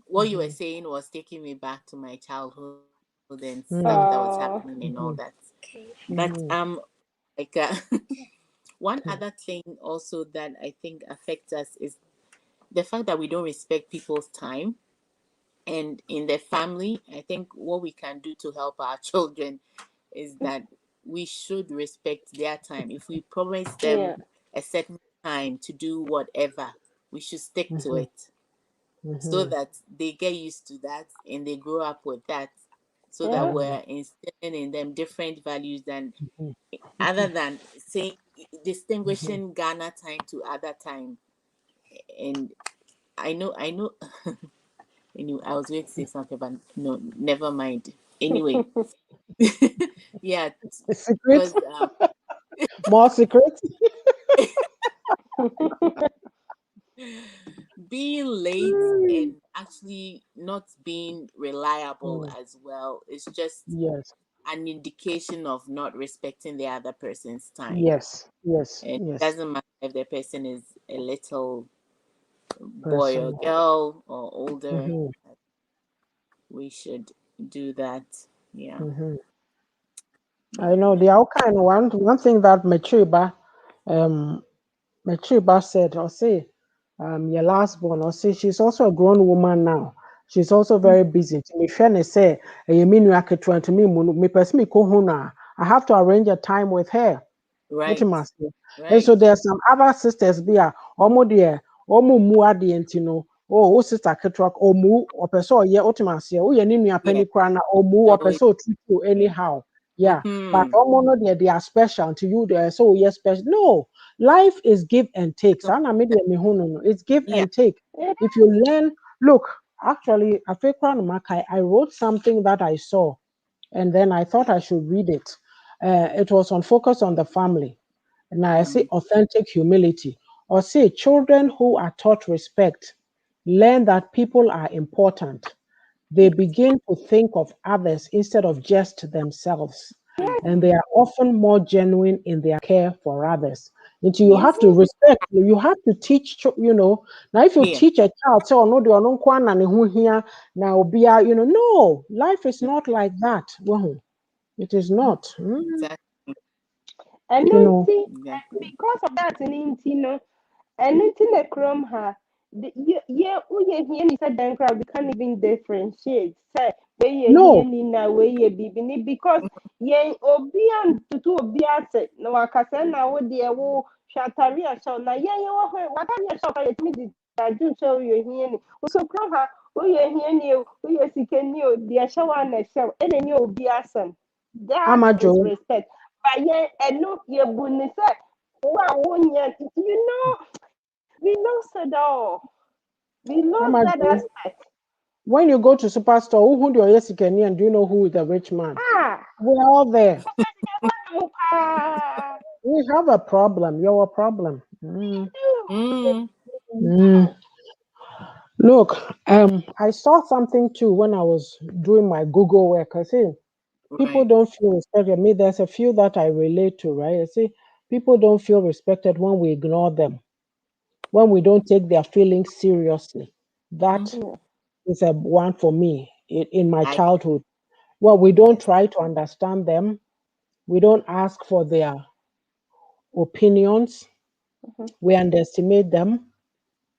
What you were Mm-hmm. saying was taking me back to my childhood and stuff that was Mm-hmm. happening and all Uh, that. Mm-hmm. But Mm-hmm. like one other thing also that I think affects us is the fact that we don't respect people's time. And in the family, I think what we can do to help our children is that we should respect their time. If we promise them yeah, a certain time to do whatever, we should stick to Mm-hmm. it so Mm-hmm. that they get used to that and they grow up with that, so that yeah, we're instilling in them different values than other Mm-hmm. than saying distinguishing Ghana time to other time. And I know anyway, I was going to say something, but no, never mind. Anyway, Yeah, Secret, because more secret. being late Mm, and actually not being reliable mm, as well is just yes, an indication of not respecting the other person's time. yes, yes, It yes. doesn't matter if the person is a little boy or Person. girl or older, Mm-hmm, we should do that. Yeah. mm-hmm. I Yeah. know the outcome. One thing that um, Matriba said, or say, your last born, or say she's also a grown woman now. She's also Mm. very busy. Me friend say, you mean you are to me person me ko huna. I have to arrange a time with her. What you Right. must say. And so Right. there's some other sisters be a omo dear, omo mu adi entino. Oh, sister ketrok, omu, or person, yeah, ultimately, oh, yeah, name your Yeah. penny crana, omu, or So, person treat you yeah. anyhow. Yeah, but Mm-hmm. omo no, they are special to you. They're so yes, special. No, life is give and take. So, Sana media me no. It's give yeah. and take. If you learn, look, actually, I wrote something that I saw, and then I thought I should read it. It was on focus on the family. And I say Mm-hmm. authentic humility, or say children who are taught respect learn that people are important. They Yes. begin to think of others instead of just themselves. And Mm-hmm. they are often more genuine in their care for others. And you Yes. have to respect, you have to teach, Now, if you Yeah. teach a child, say, oh, no, they are not kwa na ne ho hia, now be no, life is No. not like that. Well, it is not. Exactly. And You then know, see, Exactly. because of that, and it's in the chrome her. Yeah, we here ni said then crowd we can't even differentiate. Say where you here no, ni na where you be because yeah obi to obi ase no wakasa na wo de wo shatari asho na yeah wo wakari asho ka yetimi di do so you here ni so chrome her we you here ni we you sikeni o de asho wa na show and then you obi asem. That is Amajo, respect. But yeah, and no, you wouldn't say, wow, we lost it all. We lost that Amajo. aspect. When you go to superstore, who do you yes and do you know who is the rich man? Ah, We're all there. ah, We have a problem. You're a problem. Mm. Mm. Mm. Look, I saw something too when I was doing my Google work. I say people Right. don't feel respected. Me, there's a few that I relate to, right? I say people don't feel respected when we ignore them, when we don't take their feelings seriously. Mm. That yeah. is a one for me in my I childhood. Well, we don't yes. try to understand them. We don't ask for their opinions. Mhm, We underestimate them.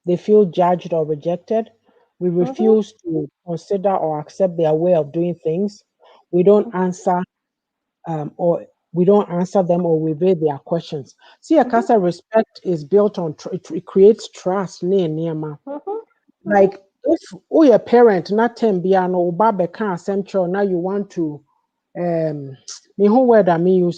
They feel judged or rejected. We mhm, refuse to consider or accept their way of doing things. We don't answer or we don't answer them or we evade their questions. See, a mhm, casa respect is built on it creates trust. mhm, mhm, Like if we a parent, not ten biano, babe can central now you want to me who word I mean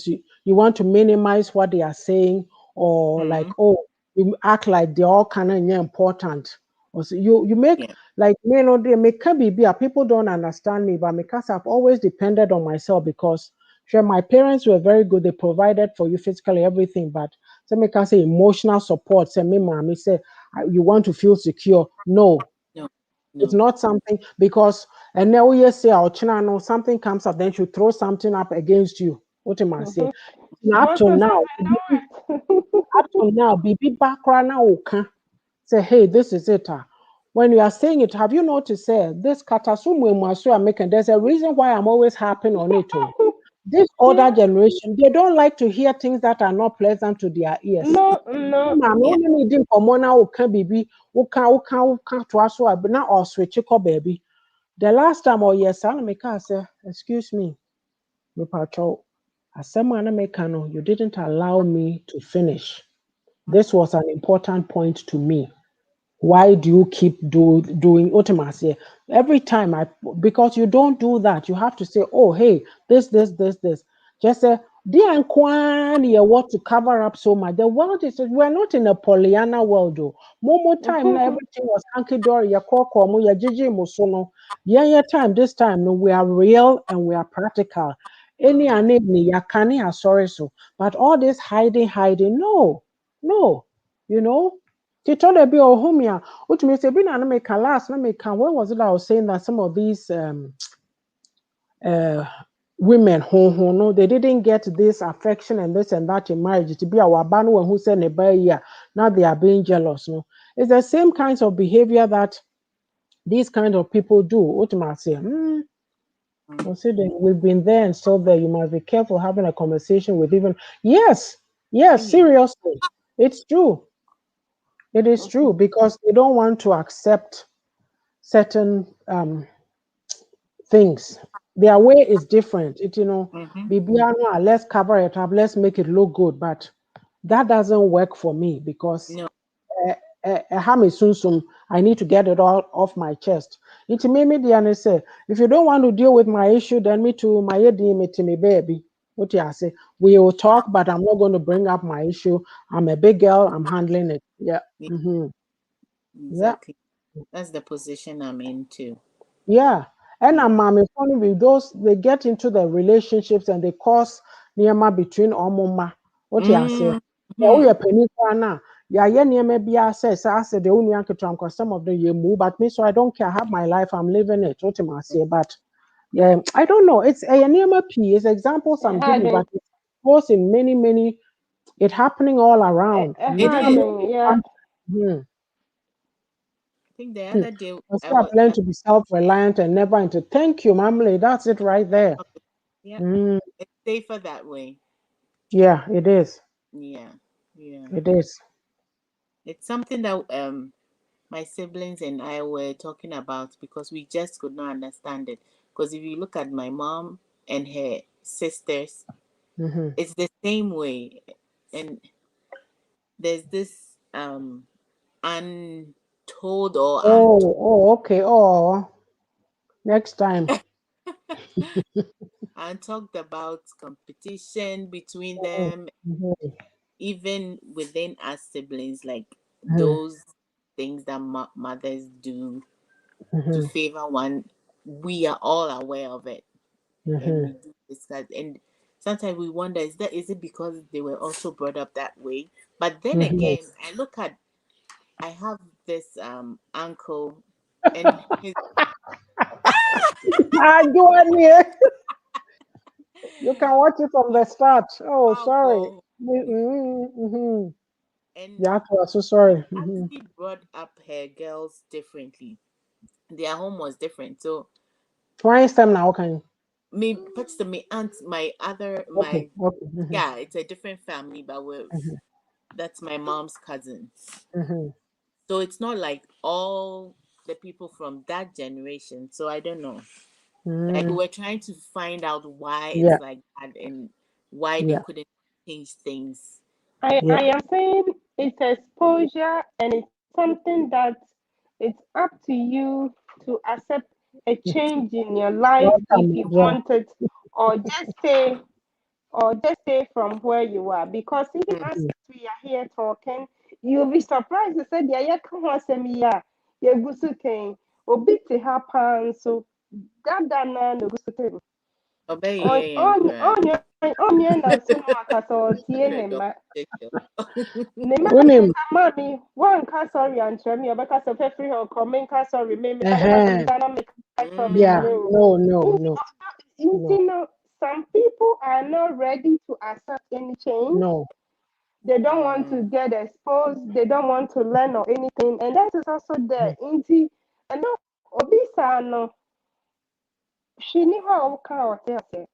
you want to minimize what they are saying or like Mm. oh you act like they all kind of important or so you make Yeah. like they make be people don't understand me but because I've always depended on myself because sure my parents were very good they provided for you physically everything but so make us say emotional support say me mommy say you want to feel secure no No. it's No. not something because and now you say our china something comes up, then she throw something up against you. What am I saying? mhm. Up Most till of now, up till now, BB background now say, hey, this is it. When you are saying it, have you noticed this katasumu masu are making there's a reason why I'm always harping on it. Oh. This older yeah. generation, they don't like to hear things that are not pleasant to their ears. No, no. Maame wo Yeah. ne ne di nkɔmmɔ na woka biribi woka toa so a na ɔswitche kɔ baabi. The last time ɔyɛ saa na mekaa sɛ excuse me mepatwɛw asɛm a na meka no you didn't allow me to finish. This was an important point to me. Why do you keep doing ultimacy every time I because you don't do that you have to say oh hey this just say dear and what to cover up so much the world is we're not in a Pollyanna world though more time now Mhm, everything was hunky-dory ya ya gigi musono yeah time this time no we are real and we are practical Any yeah. name ni yakani are sorry so. But all this hiding, no, no, you know. Titola be or homia, which means a bin and make a last, let me can. When was it I was saying that some of these uh women who no they didn't get this affection and this and that in marriage to be our ban who said never year now they are being jealous no it's the same kinds of behavior that these kind of people do ultimately considering we've been there and so there you must be careful having a conversation with even yes Oh, yes yeah. seriously it's true it is true because they don't want to accept certain things. Their way is different. It Mm-hmm. Bibiano, let's cover it up, let's make it look good. But that doesn't work for me because No. I need to get it all off my chest. It made me the say, if you don't want to deal with my issue, then me too, my to me baby. What you say? We will talk, but I'm not going to bring up my issue. I'm a big girl. I'm handling it. Yeah. Yeah, Yeah. exactly. That's the position I'm in too. Yeah. And Yeah. I'm funny with those, they get into the relationships and they cause niyama between omoma. What you say? Yeah, we Mm-hmm. are penny na. Yeah, yeah, niyama be says, I said the only uncle because some of them you move, but me, so I don't care. I have my life, I'm living it. What you say? But yeah, I don't know. It's a niyama p. It's examples I'm giving, but it goes in many, it happening all around. It is. Yeah. Hmm. I think the other day So I've learned to be self-reliant and never into thank you, Mamle. That's it right there. yeah, Mm, it's safer that way. yeah, it is. Yeah. Yeah. It is. It's something that my siblings and I were talking about because we just could not understand it. Because if you look at my mom and her sisters, Mm-hmm. it's the same way. And there's this untold or Okay. Oh, next time. untalked about competition between Mm-hmm. them, Mm-hmm. even within us siblings, like Mm-hmm. those things that mothers do to Mm-hmm. favor one. We are all aware of it, and Mm-hmm. we do discuss. And sometimes we wonder, is it because they were also brought up that way? But then Mm-hmm. again, I have this uncle, and his Ah, you want me? You can watch it from the start. Oh, sorry. uncle, Mm-hmm. and Yeah, I'm so he sorry. Mm-hmm. actually brought up her girls differently. Their home was different. So Twice time now, can me but to me aunt okay, my okay. Mm-hmm. yeah, it's a different family, but that's my mom's cousin. Mm-hmm. So it's not like all the people from that generation. So I don't know. Like we Mm-hmm. were trying to find out why Yeah, it's like that and why they yeah, couldn't change things. yeah. I am saying it's exposure and it's something that it's up to you to accept a change in your life if Welcome, you Adra. want it, or just stay from where you are. Because even as Mhm. we are here talking, you'll be surprised to say yeah, yeah, come on, semi yeah, yeah, gusuke, obi te happen so that no gusuke. Obey On yeah and on cry. on on your na so no akasa o tie You're a ne double ma. checker. Ne ma Unim, kasa mami wanka sorry ankyerɛ me ɔbɛka sɛ fɛfiri hɔ kɔ menka sorry me meba bɛka sɛ uh-huh. mesa na meka sorry Yeah, Mm, no. no, no, Nti no, nti no, no some people are not ready to accept any change. no. They don't want to mm, get exposed, they don't want to learn or anything, and that is also there. Nti ɛno obi saa no hwɛ ni hɔ a ɔka a ɔte ase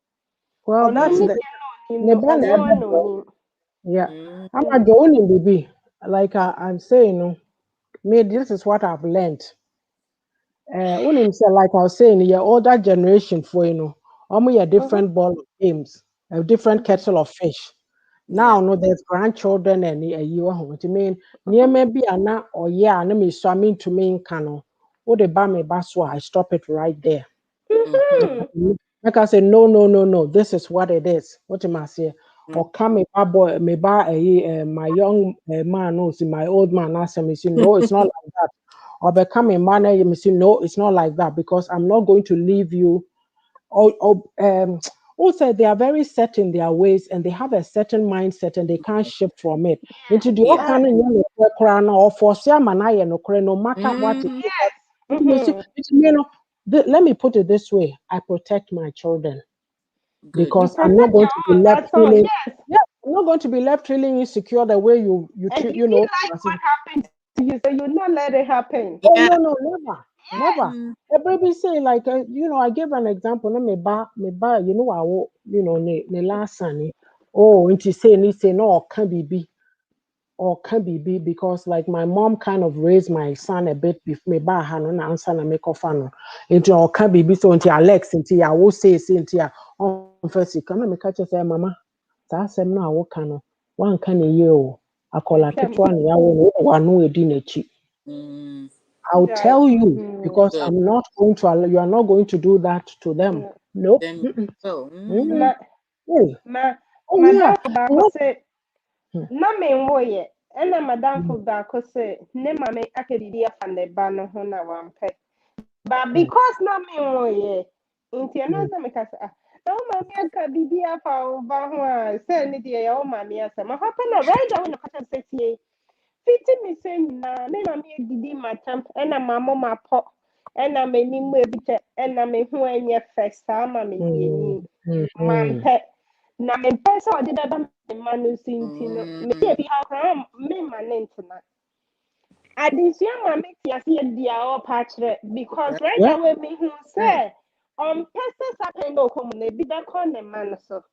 Well, ɔno that's ne mm, the deɛ na onim no Neba ɔno na ara na ebe. onim. Yeah. mm, I'm a Mm. unim baby. Like I'm saying, no, me, this is what I've learned. Unim say, like I was saying, your older generation for a Mhm. different ball of games, a different Mhm. kettle of fish. yeah. Now, no, there's grandchildren and a year home. I mean, near Mhm. maybe ana or yeah, and me so I mean to me in cano. What the bar me baswa, I stop it right there. Mm-hmm. Mhm. Like I say, no. This is what it is. What am I say? Or come me ba boy, me ba my young man knows my old man ask me, say, no, it's not like that. Or become a man, you say, no, it's not like that because I'm not going to leave you. Or Also, they are very set in their ways and they have a certain mindset and they can't shift from it. Into the Yeah. old or for no matter what it Mm, is. Yes. Let me put it this way: I protect my children good. You because I'm not protect going your to be own. left That's all. feeling. Yes. Yeah, I'm not going to be left feeling insecure the way you And treat. you didn't like what happened to you, so you not let it happen. Oh Yeah. no, no, never, never. Mm, A baby say like I gave an example. No, me ba, ne last son. Oh, and she say no, can be because like my mom kind of raised my son a bit before me ba ha no na answer na make off no. Into or can be so into Alex into ya wo say into ya on first come na me catch say mama. Saa asɛm no a woka no wanka ne yie o. Akwadaa Okay. ketewa ne yawo no wano edi n'akyi. mm, I'll Right. tell you Mm. because good. I'm not going to allow, you are not going to do that to them. Nope. Then Mm-mm. go. Mm-mm. Ma, Hey. Oh yeah. madam baako What? sɛ Hmm. na menwo yɛ ɛna Hmm. madamfo baako sɛ ne maame aka biribi afa ne ba no ho na wampɛ. But Hmm. because na menwo yɛ nti ɛno Hmm. sɛ meka sɛ na wo maame aka biribi afa wo ba ho a sɛ ne deɛ yɛ wo maame asɛm ɔhɔ pɛ na right away na kasa sɛ tie fiti me sɛ nyinaa me maame adidi matam ɛna mamɔ mapɔ ɛna m'anim ebi kyɛ ɛna me ho ɛnyɛ fɛ saa ma me Hmm. mmienu Hmm. Hmm. mampɛ na mempɛ sɛ ɔde bɛba me mma no so nti no meyɛ Mm, bi ha koraa memma ne ntena adesua ma mete aseɛ di a ɔpa akyerɛ because right Yeah. away mehu right. sɛ ɔmpɛ sɛ saa pɛn bɛ ɔkɔ mu na ebi bɛkɔ ne mma no so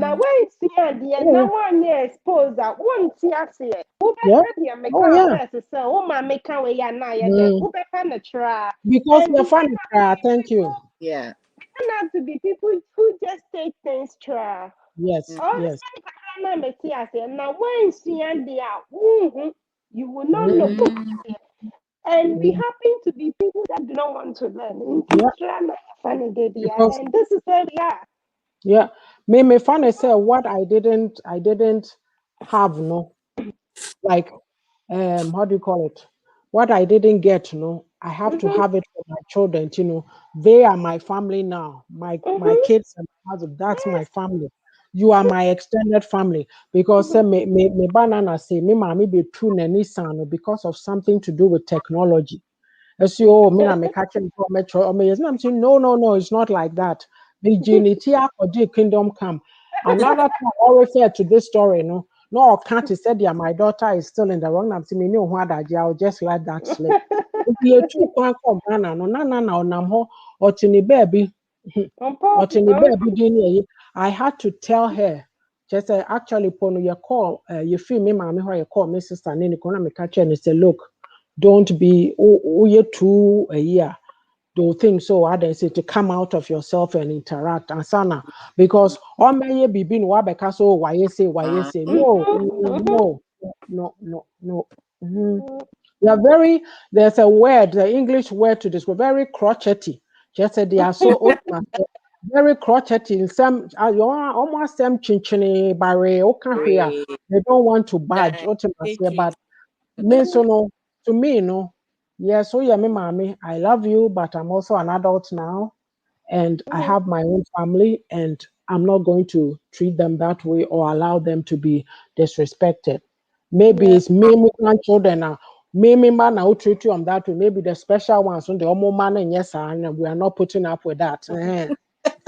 na Mm, woansi adeɛ Oh na yeah. woanyɛ expose a wonte aseɛ Yeah. wobɛka deɛ Oh meka yeah. first sɛ wo ma meka wei a na ayɛ dɛ Hmm. wobɛfa no kyerɛ a Because and the we fun is thank you. yeah. turn out to be people who just take things try Yes. Mm, Yes. ɔnsɛ kakra na mete aseɛ na woansua deɛ a wohu you will not know Hmm. mm, and we Hmm. happen to be people that do not want to learn nti Yeah. kyerɛ na yɛfa no de biara Because and this is where we are yeah, me funny say what I didn't have no like how do you call it? What I didn't get, I have to mhm have it for my children. They are my family now. My mhm kids and my husband, that's my yes family. You are my extended family because mhm me banana say me mommy be true nani son because of something to do with technology. As you oh, me na me catching for metro or me. I'm saying no, no, no, it's not like that. The unity or the kingdom come. Another time I refer to this story, no, can't said yeah, my daughter is still in the wrong. I'm saying no what I'll just let that slip. If you two kwan come Ghana, no, no, nam ho, or to ni baby, or ɔmpɔ to ni baby, I had to tell her. Just actually, pono your call, you feel me, mommy, how you call me sister, and then you come and catch her and say, look, don't be you too a year. Do think so others say to come out of yourself and interact and sana because all may be been wabeka so why you uh, say no mhm mhm no no no no. Mhm. They are very there's a word the English word to this we're very crotchety just said they are so open very crotchety in some you are almost them chinchini barre okay great. they don't want to budge That ultimately trick. but me so no to me no yes oh yeah me mommy I love you but I'm also an adult now and I mhm have my own family and I'm not going to treat them that way or allow them to be disrespected. Maybe yeah it's me grandchildren now. Me man now treat you on that way. Maybe the special ones on the homo man and yes, and we are not putting up with that.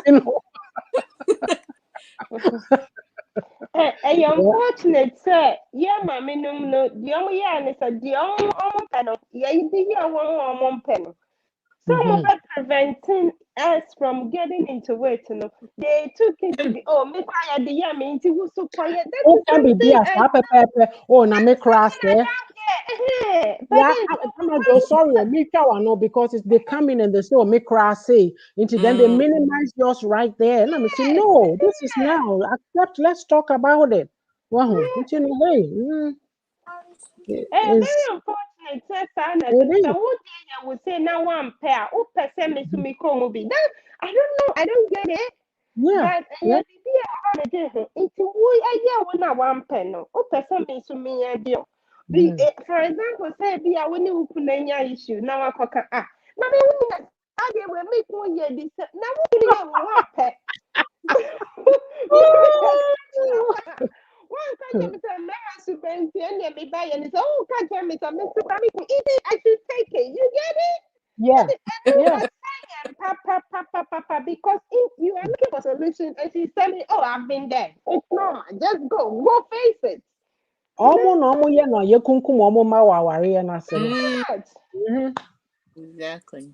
You know, ɛyɛ yeah. unfortunate sɛ yɛ maame nom no deɛ ɔmo yɛ ne sɛ deɛ ɔmo pɛ no yɛde yɛ wɔn a ɔmo mpɛ no some of Mm-hmm. us preventing us from getting into it no they took it to be oh me quiet the yɛ me nti wusu quiet that Oh, is can be something dear, oh, na me cross something I there. don't get but Yeah, then I'm not go sorry, me too, no, because it's they come in and they say, oh, me cross say, into then they Mm, minimize yours right there. And I'm saying, yes no, this is now accept, let's talk about it. Wow, yes you know, hey, very it's unfortunate sɛ saa na ɛte it sɛ is, wo deɛ yɛ wo say na wampɛ a wopɛ sɛ me so me kɔn mu bi that I don't know I don't get it yeah, but yeah, ɛyɛ biribi a ɛha ne de ho nti wo ɛyɛ wo na wampɛ no wopɛ sɛ me so meyɛ deɛ mhm. for example say bi a wo ne wo kunu anya issue na wakɔka na me wo na adeɛ wɔ me ko yɛ di sɛ na wo kunu yɛ wo wampɛ One catch me some man super and me buy and it's oh catch me some Mr. Bami eat it, I should take it. You get it? Yeah, yeah. And papa, because if you are looking for solution and she's telling, oh, I've been there. It's not. Just go face it. You Ọmụ know na ọmụ ya na ye kunkum ọmụ ma wawari ya na sino. that. Exactly.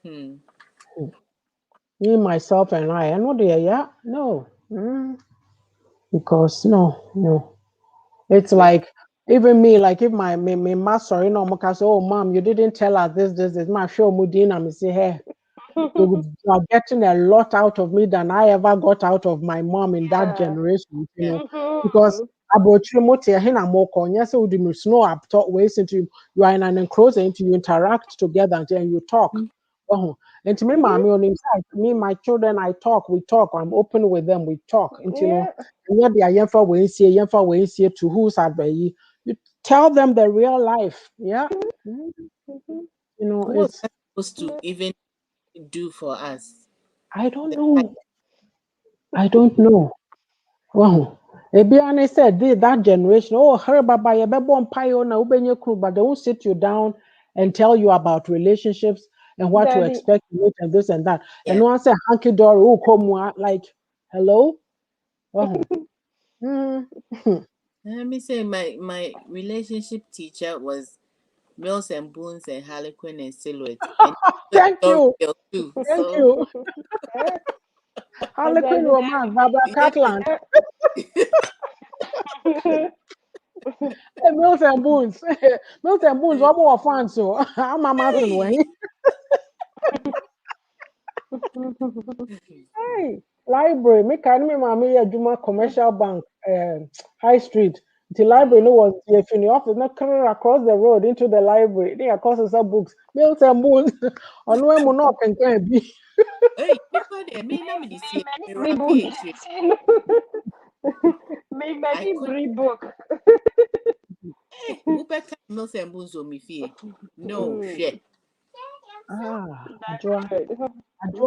Hmm. Me, myself, and I know the yeah, no. Because no. It's But like even me, like if my master, say, oh mom, you didn't tell us this. My show mudina, I'm say, hey, you are getting a lot out of me than I ever got out of my mom in that Yeah. generation, yeah. because about yes, would you snow up talk ways into you are in an enclosure into you interact together and you talk. Mm. And to me, Mhm. mommy on inside, me, my children, we talk, I'm open with them, we talk. And Yeah. and yet they are yemfa way see to who's at bay. You tell them the real life. Yeah. Mhm. Mhm. What was It's that supposed to even do for us? I don't The know. I don't know. Wow. Ebiane said that generation, oh, her baba, you be born pio na ubenye crew, but they won't sit you down and tell you about relationships and what to Daddy. expect in it and this and that. And yeah. no one say hanky dory, oh, come like, hello? Wow. Mm. Let me say my relationship teacher was Mills and Boons and Harlequin and Silhouette. And he was Thank a you. girl too. Thank So you. Eh, Harlequin Daddy. romance, Barbara yeah. Catland, Yeah. Mills and Boons. Mills and Boons, one more fans, so I'm a master way. Hey, library. Me can me mama ya juma commercial bank, high street. The library no was if in the office, not coming across the road into the library. They are costing some books, bills and boons. On when we not can be. Hey, people there may not be Me see many me free rap book. PhD. Me I many could free book. hey, who better Mills and Boons on me fear? No Mm, shit. Ah, that's Joa. good.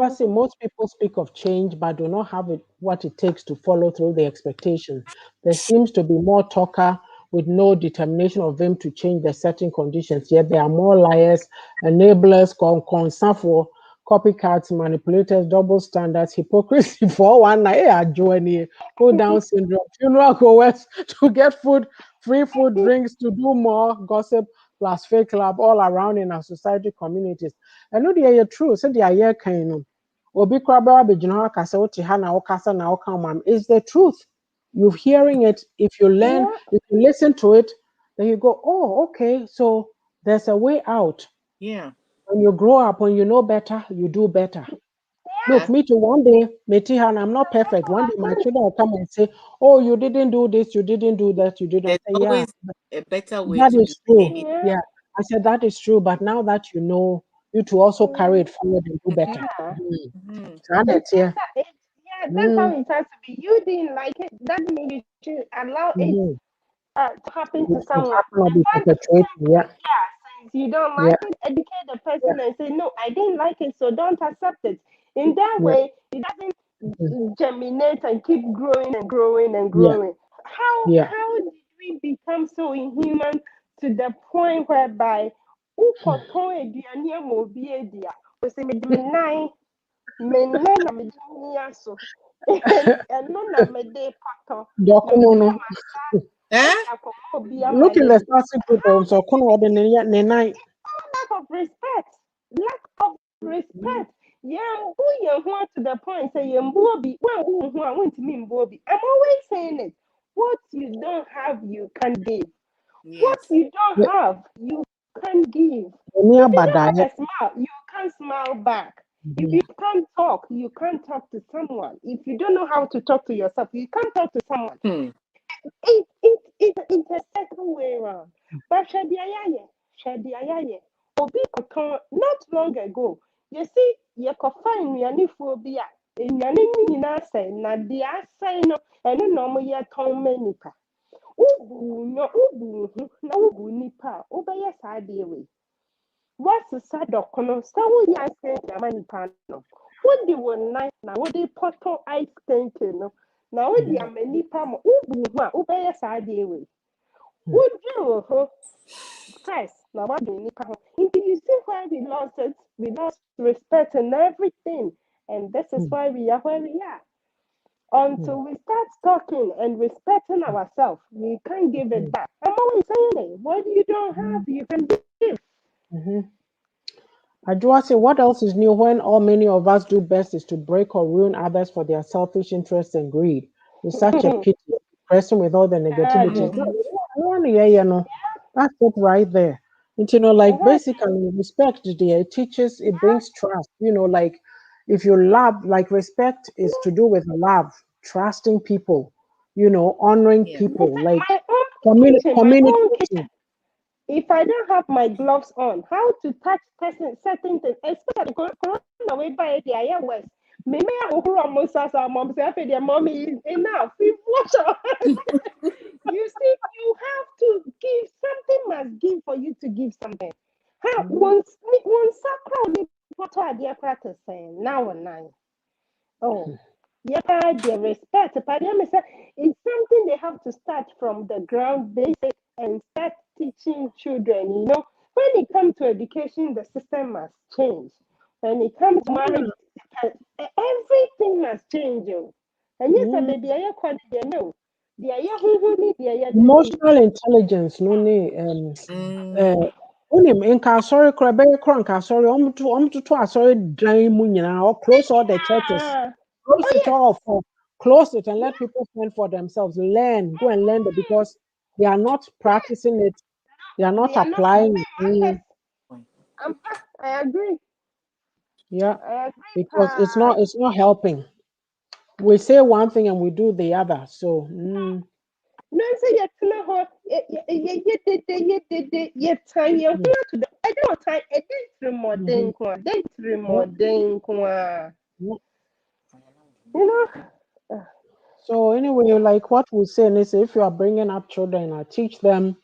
I say most people speak of change but do not have what it takes to follow through the expectation. There seems to be more talker with no determination of them to change the certain conditions, yet there are more liars, enablers, concern for copycats, manipulators, double standards, hypocrisy for one night, journey, hold down syndrome, funeral goers to get food, free food, drinks, to do more, gossip, plus fake love all around in our society communities. Ɛno deɛ yɛ true sɛdeɛ ayɛ kan no obi koraa bɛwa bɛgyina hɔ aka sɛ wote ha na wokasa na woka ma me is the truth. You're hearing it. If you learn, Yeah. if you listen to it, then you go, oh, okay, so there's a way out. Yeah. When you grow up, when you know better, you do better. Look, That me too. One day, Meti, and I'm not perfect. One day, my children will come and say, oh, you didn't do this, you didn't do that, you didn't. I there's say, yeah, always a better way that to do is true. things. Yeah. Yeah. I said, that is true. But now that you know, you to also carry Mm, it forward and do better. yeah. Mm-hmm. So It's that's yeah. better. Yeah, that's Mm, how it has to be. You didn't like it. That means you should allow it mhm. to happen to To someone. happen or And be then, perpetuated. Yeah. since you don't Yeah. like it, educate the person Yeah. and say, no, I didn't like it, so don't accept it. In that Yeah. way, it Mhm. doesn't germinate and keep growing and growing and Yeah. growing. Yeah. How did we become so inhuman to the point whereby wokɔtɔn aduane ama obi adi a ɔsɛ mede me nan na mede mia so ɛno na mede kɔtɔ na Dokuno mede no. ama Eh? ɛde akɔma obi ama Look in no the adi. starting group of so kono ode ne nine. Lack of respect. Lack of respect. Yɛmbu yɛn ho to the point sɛ yɛmbu obi wanbu wo ho a wontumi mbu obi. I'm always saying it. What you don't have, you can't give. What Yes. you don't have, you can't give. Eni If you don't abadaye. have a smile, you can't smile back. If you can't talk, you can't talk to someone. If you don't know how to talk to yourself, you can't talk to someone. Hmm. It's a second way around. But Shadi Ayaye, Obi Koton, not long ago, you see, you could find me phobia. In Yanina say, Nadia say no, and no more yet Tom Menipa. Ubu, no Ubu, no Ubu Nipa, Obey Sadi way. What's the sad of Kono? So we are saying Yamani Pano. what they were nice now, what they put on ice cream, you know. Now, what the many palm, ubaya side way. Would you, stress? Now, what do you need? You see why we lost respect and everything. And this is why we are where we are. Until we start talking and respecting ourselves, we can't give it back. I'm always saying it. What you don't have, you can give. Ajua say, what else is new when all many of us do best is to break or ruin others for their selfish interests and greed? It's such a pity, pressing with all the negativities. No, I want to hear, that's it right there. And like basically respect, it teaches, it brings trust. Like if you love, like respect is to do with love, trusting people, honoring Yeah. people, like My own kitchen, my own communicating. kitchen. If I don't have my gloves on, how to touch certain things, especially corona way by the area west. Maybe I will almost as our mom say, "Okay, their mommy is enough." We wash our hands. You see, you have to give something must give for you to give something. How one sacral photo idea practice saying now and nine. Oh, yeah, the respect. But it's something they have to start from the ground basic and start teaching children. When it comes to education, the system must change. When it comes to marriage, everything must change. And yes, baby, I quite know. The I who need the Emotional intelligence, no ne wonim nka asɔre kora bɛyɛ kora nka asɔre ɔmtoto asɔre dan mu nyinaa or close all the churches, ah, close oh it yes, off, or close it and let people fend for themselves, go and learn it because they are not practicing it, they are not they are not applying it. obeying. I agree. Yeah, I agree. because it's not helping. We say one thing and we do the other, so No, say yɛtena hɔ yɛtan yɛn ho ato dɛ ɛdɛ ɔtan ɛdɛ ntirimɔden mhm, nko a ɛdɛ yeah, ntirimɔden nko a yeah. you know So anyway, like what we say is if you are bringing up children, teach them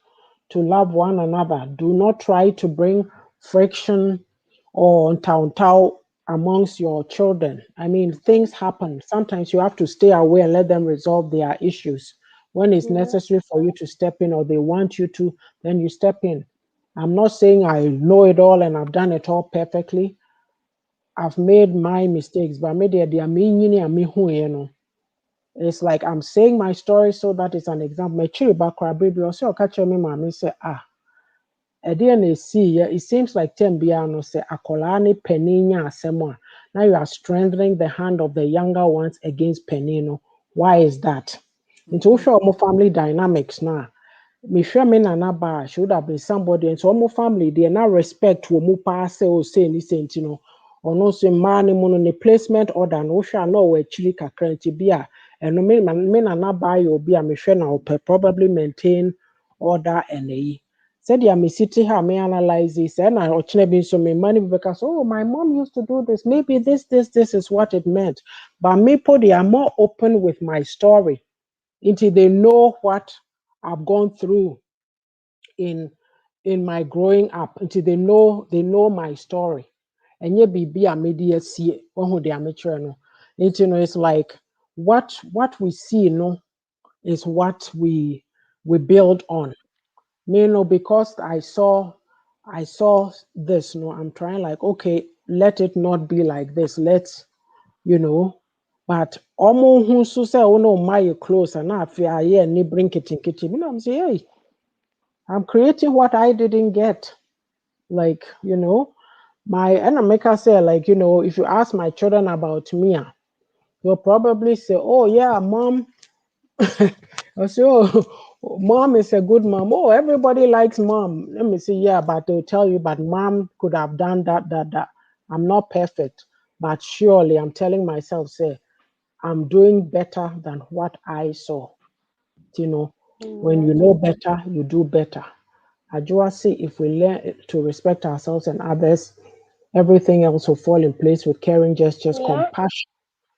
to love one another. Do not try to bring friction or tau amongst your children. I mean, things happen. Sometimes you have to stay away and let them resolve their issues. When it's yeah, necessary for you to step in or they want you to, then you step in. I'm not saying I know it all and I've done it all perfectly. I've made my mistakes, but maybe they are me. It's like I'm saying my story so that it's an example. My chiri bakra baby also catch me mommy say ɛdeɛ na it seems like tem biara no sɛ akwaraa ne panin nya asɛm a now you are strengthening the hand of the younger ones against panin no. Why is that? Nti wohwɛ ɔmo family dynamics na mehwɛ me nana ba a she would have been somebody and so ɔmo family deɛ na respect wɔ mu paa sɛ o sei ne sei nti no ɔno nso mmaa no mu no ne placement order no wohwɛ a na ɔwɔ akyiri kakra nti bi a ɛno me nana ba yɛ obi a mehwɛ na ɔpɛ probably maintain order and ɛyi sɛdeɛ mesi te ha me analyze yi sɛ ɛna ɔkyena bi nso me mma no bi bɛka so oh my mom used to do this maybe this is what it meant but people they are more open with my story until they know what I've gone through in my growing up until they know my story. And yet be a media see who they are mature no. It's like what we see no is what we build on. Me no because I saw this no I'm trying like okay let it not be like this let's you know but omo who so say oh no my close and I fear yeah ni bring kitchen me I'm say hey I'm creating what I didn't get. Like, my and I make her say, like, if you ask my children about me, they'll probably say, oh yeah, mom. I say, oh, mom is a good mom. Oh, everybody likes mom. Let me see, yeah, but they'll tell you, but mom could have done that. I'm not perfect, but surely I'm telling myself, say, I'm doing better than what I saw. You know, when yeah, you know better, you do better. Ajuasi, if we learn to respect ourselves and others, everything else will fall in place with caring gestures, yeah. compassion,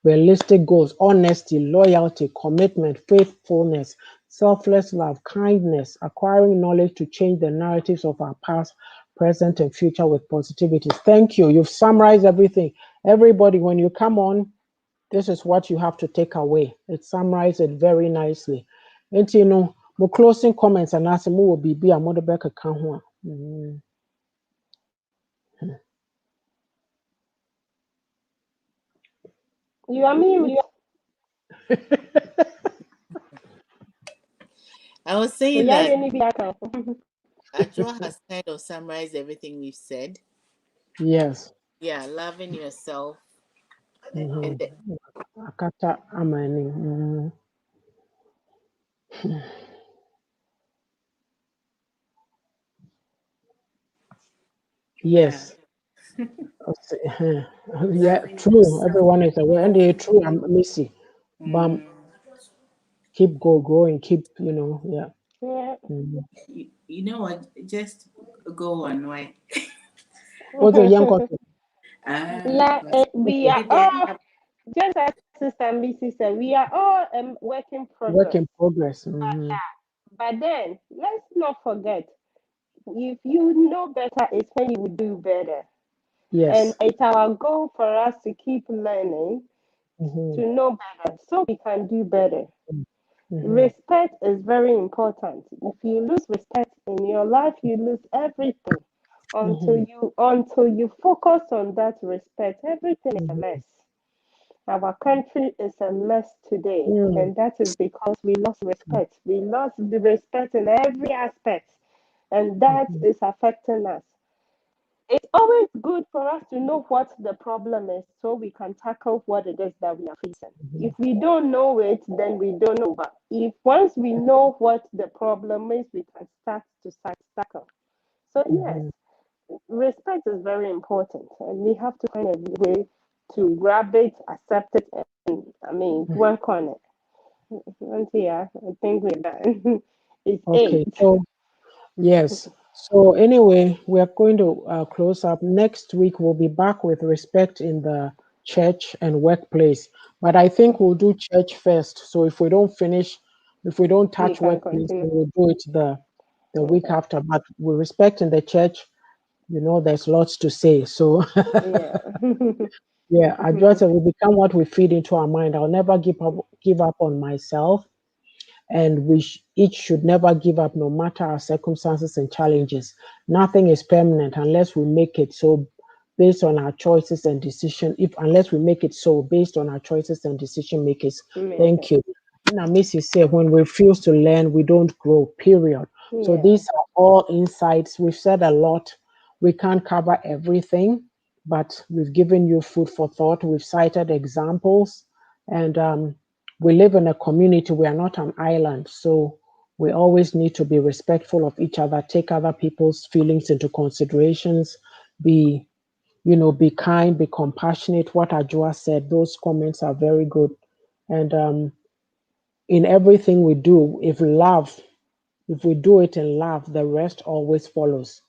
realistic goals, honesty, loyalty, commitment, faithfulness, selfless love, kindness, acquiring knowledge to change the narratives of our past, present and future with positivity. Thank you. You've summarized everything. Everybody, when you come on, this is what you have to take away. It summarized it very nicely. And you know, my closing comments and as will be a mother back account. You are mute. I was saying Yeah, that any be account. Ajua has kind of summarized everything we've said. Yes. Yeah, loving yourself. And Akata amani. yeah, Yes. Yeah, loving true. yourself. Everyone is aware. And they true, I'm missy. But keep growing, keep, yeah. Yeah. Mhm. You know what? Just go on. Why? What's your young country? Yeah, we are Maybe I all, just as Sister Missy said, we are all work in Work progress. in progress. Hmm. But then let's not forget, if you know better, it's when you will do better. And Yes. it's our goal for us to keep learning, Hmm. to know better, so we can do better. Hmm. Respect is very important. If you lose respect in your life, you lose everything. Hmm. Until you focus on that respect, everything is a Hmm. mess. Our country is a mess today, Mm. and that is because we lost respect. We lost the respect in every aspect, and that Mhm. is affecting us. It's always good for us to know what the problem is so we can tackle what it is that we are facing. If we don't know it, then we don't know. But if once we know what the problem is, we can start to tackle. So, yes, Mhm. respect is very important, and we have to find a way to grab it, accept it, and work on it. And yeah, I think we're done. It's Okay. 8. So yes. So anyway, we are going to close up. Next week we'll be back with respect in the church and workplace. But I think we'll do church first. So if we don't We touch can workplace, continue. then we'll do it the week Okay. after. But with respect in the church, there's lots to say. So Yeah. yeah, I just it will become what we feed into our mind. I'll never give up on myself, and each should never give up no matter our circumstances and challenges. Nothing is permanent unless we make it so based on our choices and decision. If unless we make it so based on our choices and decision makers. Make Thank it. you. Now, Missy said, when we refuse to learn, we don't grow, period. So Yeah. these are all insights. We've said a lot. We can't cover everything, but we've given you food for thought. We've cited examples, and we live in a community. We are not an island. So we always need to be respectful of each other, take other people's feelings into considerations, be, be kind, be compassionate. What Ajua said, those comments are very good. And in everything we do, if we do it in love, the rest always follows.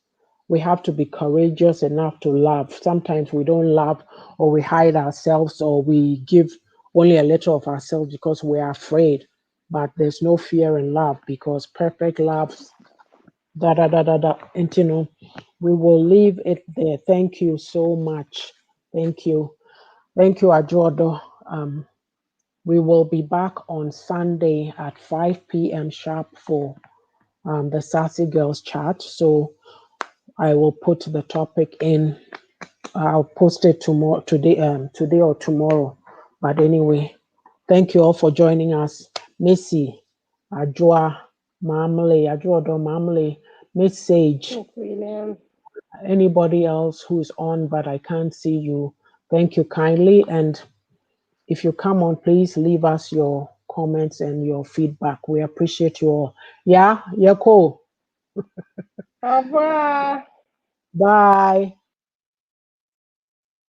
We have to be courageous enough to love. Sometimes we don't love, or we hide ourselves, or we give only a little of ourselves because we are afraid. But there's no fear in love, because perfect love, da da da da da. And we will leave it there. Thank you so much. Thank you. Thank you, Ajodo. We will be back on Sunday at 5 p.m. sharp for the Sassy Girls chat. So I will put the topic in. I'll post it today or tomorrow. But anyway, thank you all for joining us. Missy, Ajua, Mamle, Ajua Do Mamle, Miss Sage, It's William. anybody else who's on, but I can't see you. Thank you kindly. And if you come on, please leave us your comments and your feedback. We appreciate you all. Yeah, cool. Au revoir. Bye.